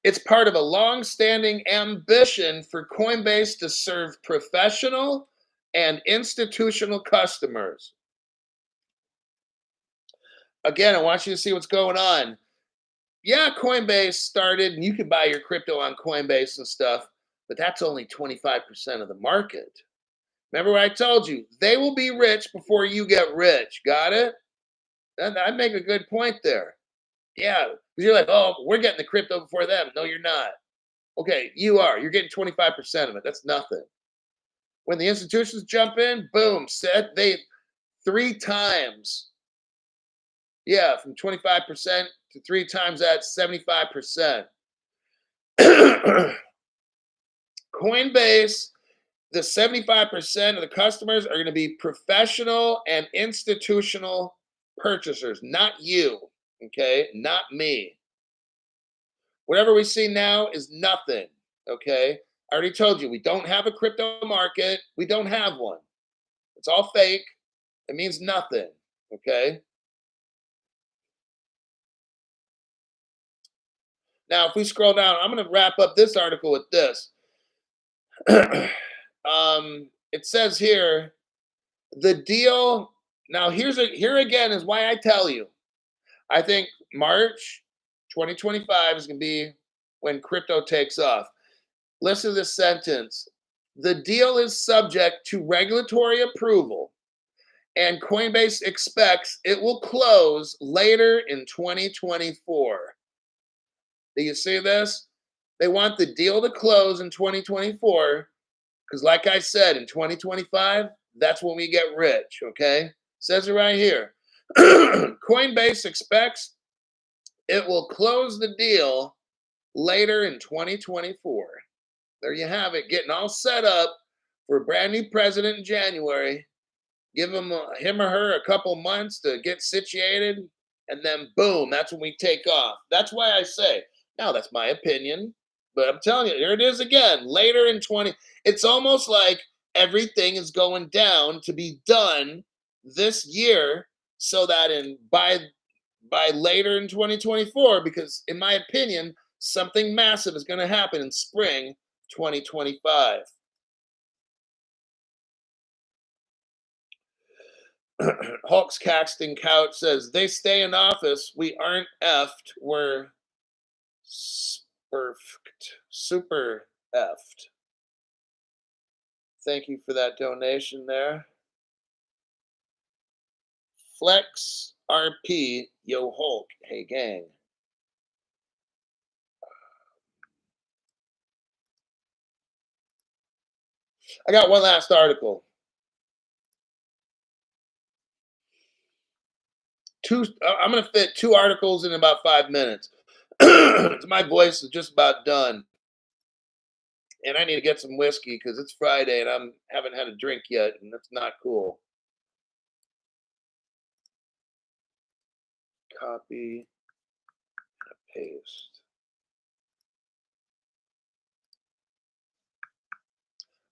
It's part of a long-standing ambition for Coinbase to serve professional and institutional customers. Again, I want you to see what's going on. Yeah, Coinbase started, and you can buy your crypto on Coinbase and stuff, but that's only 25% of the market. Remember what I told you? They will be rich before you get rich. Got it? I make a good point there. Yeah, because you're like, oh, we're getting the crypto before them. No, you're not. Okay, you are. You're getting 25% of it. That's nothing. When the institutions jump in, boom, they 3 times. Yeah, from 25% to 3 times that, 75%. Coinbase, the 75% of the customers are going to be professional and institutional purchasers, not you, okay? Not me. Whatever we see now is nothing, okay? I already told you, we don't have a crypto market. We don't have one. It's all fake. It means nothing, okay? Now, if we scroll down, I'm going to wrap up this article with this. It says here, the deal. Now, here again is why I tell you. I think March 2025 is going to be when crypto takes off. Listen to this sentence. The deal is subject to regulatory approval, and Coinbase expects it will close later in 2024. Do you see this? They want the deal to close in 2024 because, like I said, in 2025, that's when we get rich, okay? Says it right here. Coinbase expects it will close the deal later in 2024. There you have it, getting all set up for a brand new president in January. Give him or her a couple months to get situated, and then boom, that's when we take off. That's why I say, now that's my opinion, but I'm telling you, here it is again, later in 20. It's almost like everything is going down to be done this year so that by later in 2024, because in my opinion, something massive is going to happen in spring 2025. Hulk's Casting Couch says, they stay in office. We aren't effed. We're super effed. Thank you for that donation there. Flex RP, yo Hulk. Hey, gang. I got one last article. I'm going to fit two articles in about 5 minutes. My voice is just about done, and I need to get some whiskey because it's Friday and I haven't had a drink yet, and that's not cool. Copy, paste.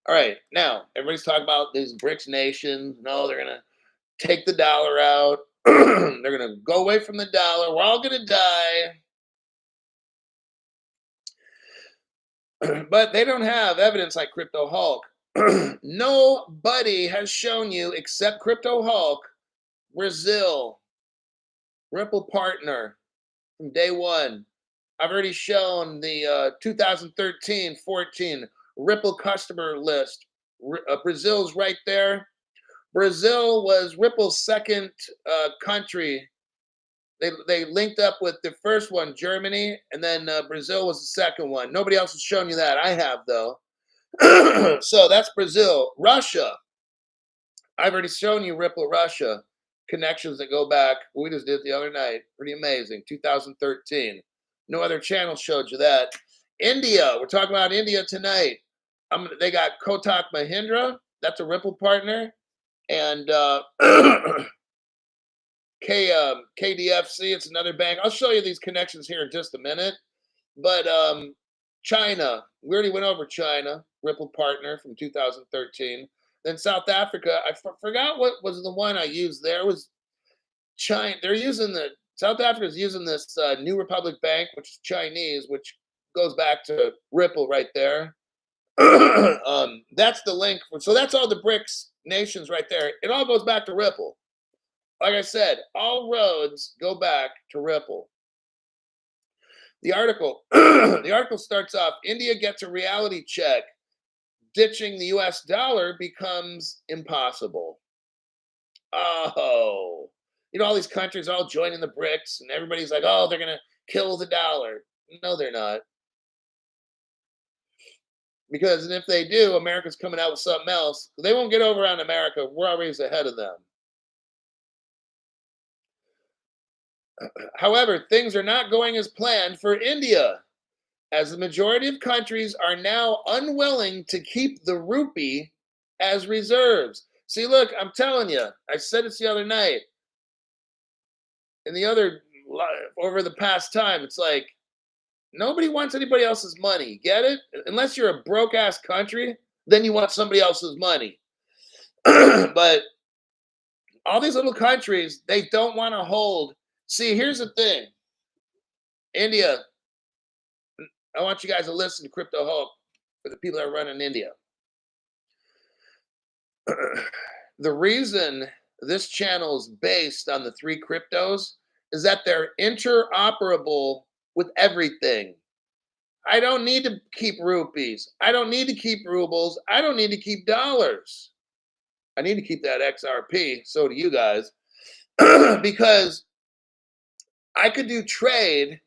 All right, now everybody's talking about these BRICS nations. No, they're gonna take the dollar out. They're gonna go away from the dollar. We're all gonna die. But they don't have evidence like Crypto Hulk. Nobody has shown you except Crypto Hulk, Brazil, Ripple partner from day one. I've already shown the 2013-14 Ripple customer list. Brazil's right there. Brazil was Ripple's second country. They linked up with the first one, Germany, and then Brazil was the second one. Nobody else has shown you that. I have, though. So that's Brazil. Russia. I've already shown you Ripple Russia connections that go back. We just did it the other night. Pretty amazing. 2013. No other channel showed you that. India. We're talking about India tonight. They got Kotak Mahindra. That's a Ripple partner. And KDFC, it's another bank. I'll show you these connections here in just a minute. But China, we already went over China, Ripple partner from 2013. Then South Africa, I forgot what was the one I used there. It was China. They're using South Africa's using this New Republic Bank, which is Chinese, which goes back to Ripple right there. That's the link. So that's all the BRICS nations right there. It all goes back to Ripple. Like I said, all roads go back to Ripple. The article starts off, India gets a reality check. Ditching the US dollar becomes impossible. Oh, all these countries are all joining the BRICS, and everybody's like, oh, they're going to kill the dollar. No, they're not. Because if they do, America's coming out with something else. They won't get over on America. We're always ahead of them. However, things are not going as planned for India, as the majority of countries are now unwilling to keep the rupee as reserves. See, look, I'm telling you, I said this the other night. And over the past time, it's like, nobody wants anybody else's money. Get it? Unless you're a broke ass country, then you want somebody else's money. But all these little countries, they don't want to hold. See, here's the thing. India, I want you guys to listen to Crypto Hulk for the people that run in India. The reason this channel is based on the three cryptos is that they're interoperable with everything. I don't need to keep rupees. I don't need to keep rubles. I don't need to keep dollars. I need to keep that XRP. So do you guys. Because I could do trade.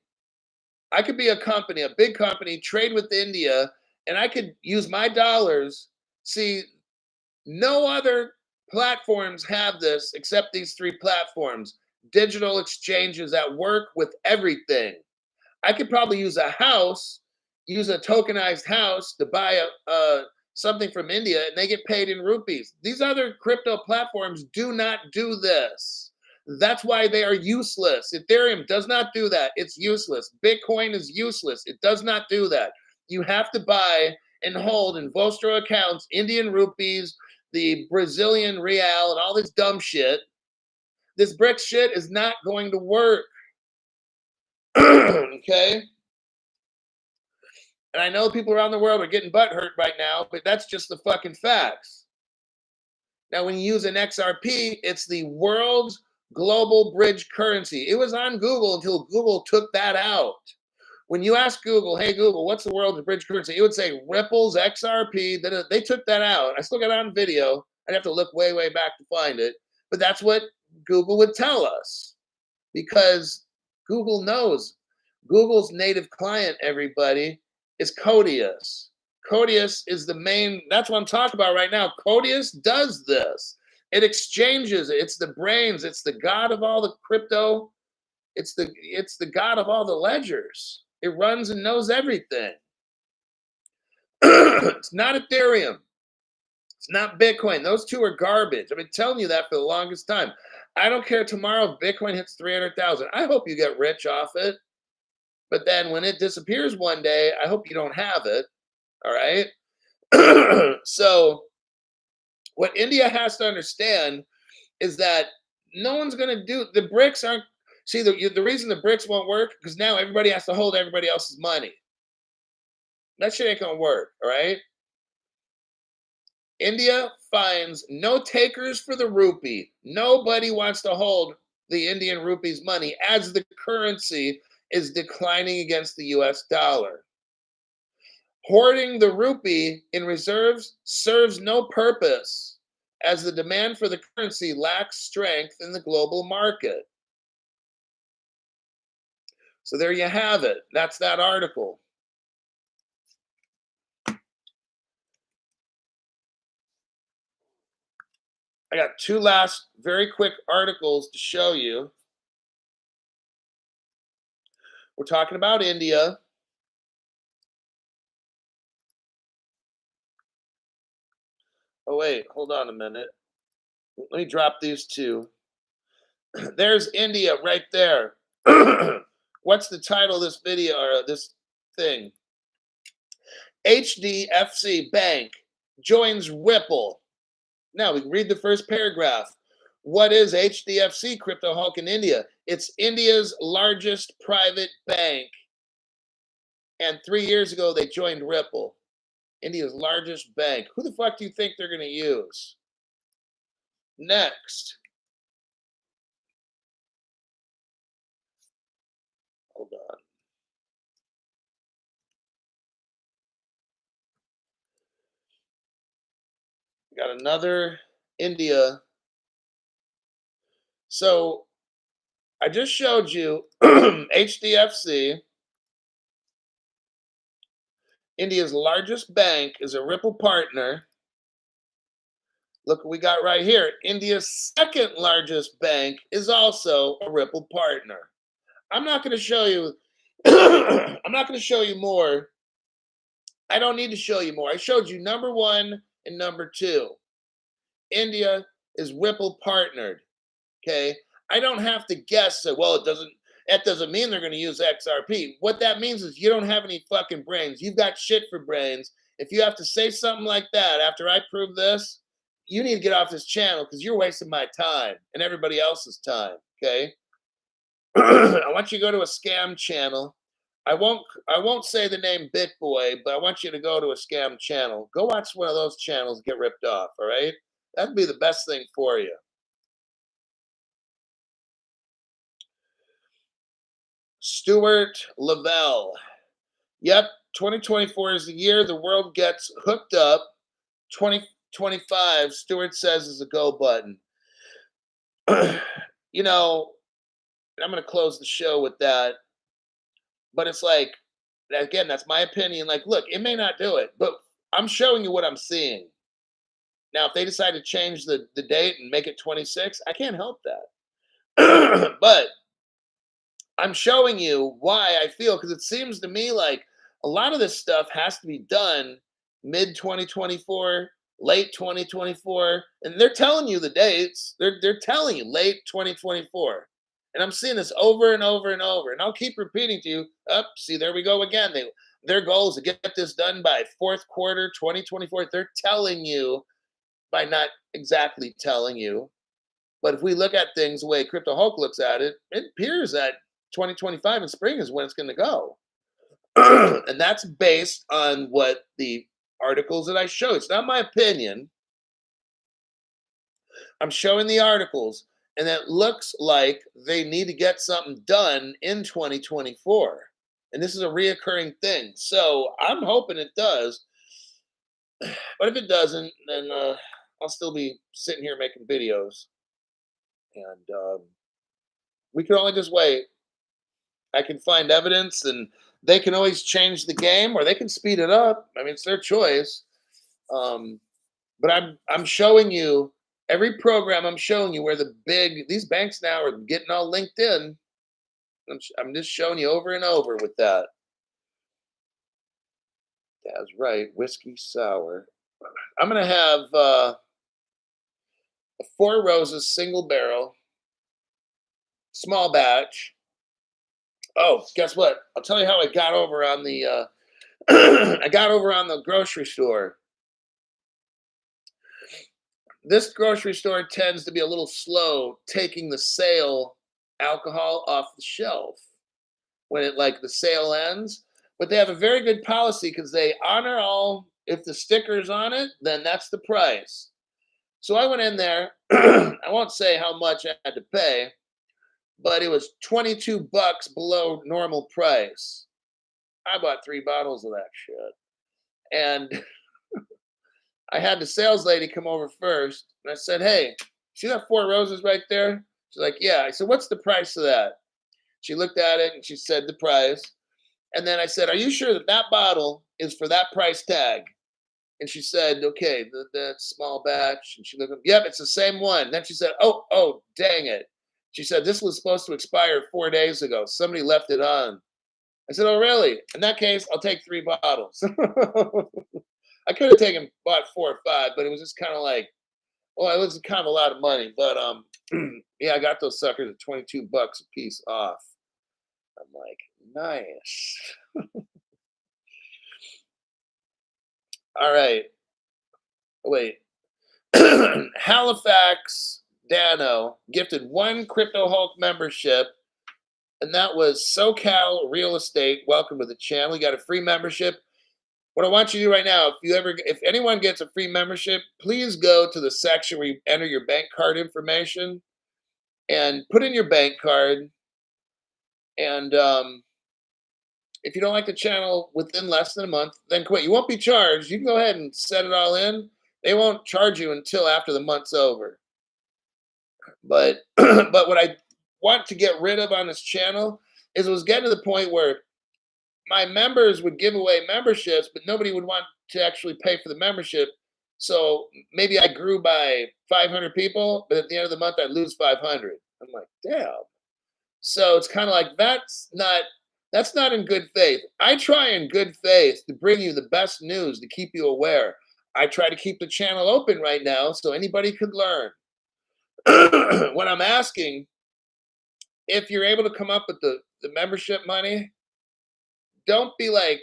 I could be a company, a big company, trade with India, and I could use my dollars. See, no other platforms have this except these three platforms. Digital exchanges that work with everything. I could probably use a tokenized house to buy something from India, and they get paid in rupees. These other crypto platforms do not do this. That's why they are useless. Ethereum does not do that. It's useless. Bitcoin is useless. It does not do that. You have to buy and hold in Vostro accounts Indian rupees, the Brazilian real, and all this dumb shit. This BRICS shit is not going to work. Okay? And I know people around the world are getting butthurt right now, but that's just the fucking facts. Now, when you use an XRP, it's the world's global bridge currency. It was on Google until Google took that out. When you ask Google, hey, Google, what's the world's bridge currency? It would say Ripple's XRP. Then they took that out. I still got it on video. I'd have to look way, way back to find it. But that's what Google would tell us because Google knows. Google's native client, everybody, is Codius. Codius is the main, that's what I'm talking about right now. Codius does this. It exchanges, it's the brains, it's the god of all the crypto, it's the god of all the ledgers. It runs and knows everything. It's not Ethereum. It's not Bitcoin. Those two are garbage. I've been telling you that for the longest time. I don't care tomorrow if Bitcoin hits 300,000. I hope you get rich off it. But then when it disappears one day, I hope you don't have it. All right. So what India has to understand is that no one's going to do, the BRICS aren't, see, the reason the BRICS won't work because now everybody has to hold everybody else's money. That shit ain't going to work. All right. India finds no takers for the rupee. Nobody wants to hold the Indian rupee's money as the currency is declining against the US dollar. Hoarding the rupee in reserves serves no purpose as the demand for the currency lacks strength in the global market. So there you have it. That's that article. I got two last very quick articles to show you. We're talking about India. Oh, wait, hold on a minute. Let me drop these two. There's India right there. What's the title of this video or this thing? HDFC Bank joins Ripple. Now we can read the first paragraph. What is HDFC, Crypto Hulk in India? It's India's largest private bank. And 3 years ago, they joined Ripple, India's largest bank. Who the fuck do you think they're going to use? Next. Hold on. Got another India. So I just showed you HDFC, India's largest bank, is a Ripple partner. Look what we got right here. India's second largest bank is also a Ripple partner. I'm not going to show you. I'm not going to show you more. I don't need to show you more. I showed you number one and number two. India is Ripple partnered. Okay. I don't have to guess. So, well, that doesn't mean they're going to use XRP. What that means is you don't have any fucking brains. You've got shit for brains. If you have to say something like that after I prove this, you need to get off this channel because you're wasting my time and everybody else's time. Okay. I want you to go to a scam channel. I won't say the name BitBoy, but I want you to go to a scam channel. Go watch one of those channels get ripped off. All right. That'd be the best thing for you. Stuart Lavelle. Yep, 2024 is the year the world gets hooked up. 2025, Stuart says, is a go button. You know, I'm going to close the show with that. But it's like, again, that's my opinion. Like, look, it may not do it, but I'm showing you what I'm seeing. Now, if they decide to change the date and make it 26, I can't help that. But I'm showing you why I feel, because it seems to me like a lot of this stuff has to be done mid 2024, late 2024, and they're telling you the dates. They're telling you late 2024, and I'm seeing this over and over and over. And I'll keep repeating to you. See, there we go again. Their goal is to get this done by fourth quarter 2024. They're telling you by not exactly telling you. But if we look at things the way Crypto Hulk looks at it, it appears that 2025 in spring is when it's going to go. And that's based on what the articles that I show. It's not my opinion. I'm showing the articles, and it looks like they need to get something done in 2024. And this is a reoccurring thing. So I'm hoping it does. But if it doesn't, then I'll still be sitting here making videos. And we can only just wait. I can find evidence, and they can always change the game or they can speed it up. I mean, it's their choice. Um, but I'm showing you every program. I'm showing you where these banks now are getting all linked in. I'm just showing you over and over with that. That's right, whiskey sour. I'm gonna have a Four Roses single barrel, small batch. Oh, guess what? I'll tell you how I got over on the I got over on the grocery store. This grocery store tends to be a little slow taking the sale alcohol off the shelf when the sale ends. But they have a very good policy because they honor all. If the sticker's on it, then that's the price. So I went in there. I won't say how much I had to pay, but it was 22 bucks below normal price. I bought 3 bottles of that shit. And I had the sales lady come over first, and I said, "Hey, see that Four Roses right there?" She's like, "Yeah." I said, "What's the price of that?" She looked at it and she said the price. And then I said, "Are you sure that that bottle is for that price tag?" And she said, "Okay, the small batch." And she looked up, "Yep, it's the same one." Then she said, "Oh, dang it." She said, "This was supposed to expire 4 days ago. Somebody left it on." I said, "Oh, really? In that case, I'll take 3 bottles." I could have bought 4 or 5, but it was just kind of like, well, it was kind of a lot of money. But yeah, I got those suckers at 22 bucks a piece off. I'm like, nice. All right. Wait. Halifax Dano gifted 1 Crypto Hulk membership, and that was SoCal Real Estate. Welcome to the channel. You got a free membership. What I want you to do right now, if anyone gets a free membership, please go to the section where you enter your bank card information and put in your bank card. And if you don't like the channel within less than a month, then quit. You won't be charged. You can go ahead and set it all in. They won't charge you until after the month's over. But but what I want to get rid of on this channel is it was getting to the point where my members would give away memberships, but nobody would want to actually pay for the membership. So maybe I grew by 500 people, but at the end of the month I'd lose 500. I'm like, damn. So it's kind of like that's not in good faith. I try in good faith to bring you the best news to keep you aware. I try to keep the channel open right now so anybody could learn. What I'm asking, if you're able to come up with the membership money, don't be like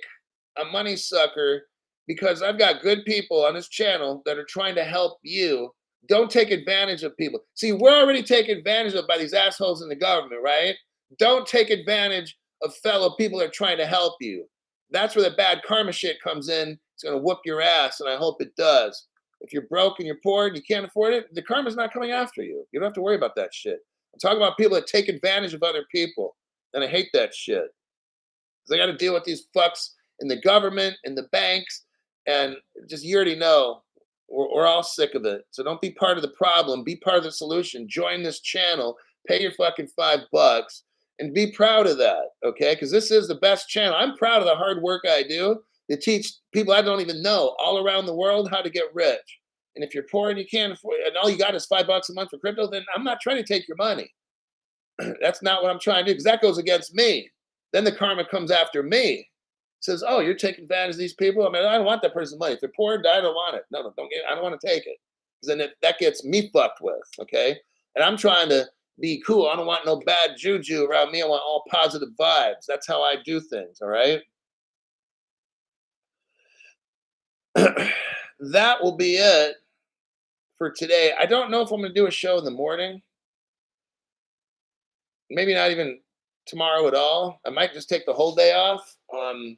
a money sucker because I've got good people on this channel that are trying to help you. Don't take advantage of people. See, we're already taken advantage of by these assholes in the government, right? Don't take advantage of fellow people that are trying to help you. That's where the bad karma shit comes in. It's going to whoop your ass, and I hope it does. If you're broke and you're poor and you can't afford it, the karma's not coming after you. You don't have to worry about that shit. I'm talking about people that take advantage of other people, and I hate that shit. They got to deal with these fucks in the government, in the banks, and just you already know we're all sick of it. So don't be part of the problem. Be part of the solution. Join this channel. Pay your fucking $5 and be proud of that, okay? Because this is the best channel. I'm proud of the hard work I do to teach people I don't even know all around the world how to get rich. And if you're poor and you can't afford, and all you got is $5 a month for crypto, then I'm not trying to take your money. That's not what I'm trying to do because that goes against me. Then the karma comes after me. Says, "Oh, you're taking advantage of these people." I mean, I don't want that person's money. If they're poor, I don't want it. No, don't get. I don't want to take it because then that gets me fucked with. Okay, and I'm trying to be cool. I don't want no bad juju around me. I want all positive vibes. That's how I do things. All right. That will be it for today. I don't know if I'm going to do a show in the morning. Maybe not even tomorrow at all. I might just take the whole day off. I'm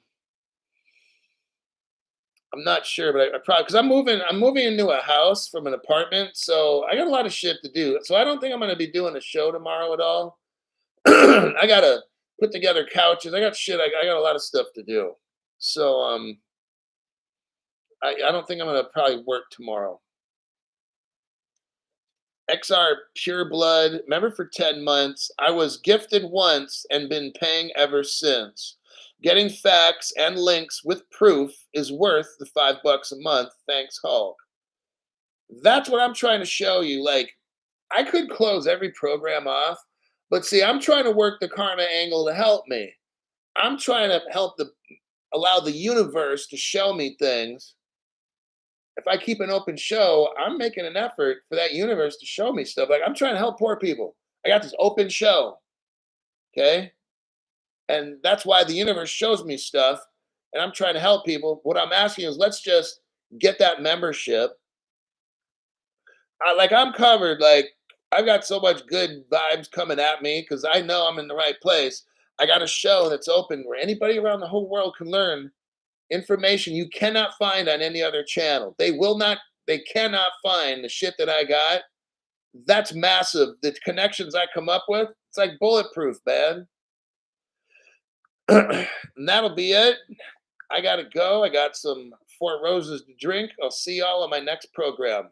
not sure, but I probably because I'm moving into a house from an apartment, so I got a lot of shit to do. So I don't think I'm going to be doing a show tomorrow at all. I gotta put together couches. I got shit. I got a lot of stuff to do. So I don't think I'm going to probably work tomorrow. XR Pure Blood, member for 10 months. I was gifted once and been paying ever since. Getting facts and links with proof is worth the $5 a month. Thanks, Hulk. That's what I'm trying to show you. Like, I could close every program off, but see, I'm trying to work the karma angle to help me. I'm trying to allow the universe to show me things. If I keep an open show, I'm making an effort for that universe to show me stuff. Like, I'm trying to help poor people. I got this open show, okay? And that's why the universe shows me stuff, and I'm trying to help people. What I'm asking is, let's just get that membership. Like, I'm covered. Like, I've got so much good vibes coming at me because I know I'm in the right place. I got a show that's open where anybody around the whole world can learn information you cannot find on any other channel. They cannot find the shit that I got. That's massive. The connections I come up with, it's like bulletproof, man. And that'll be it. I gotta go. I got some Four Roses to drink. I'll see y'all on my next program.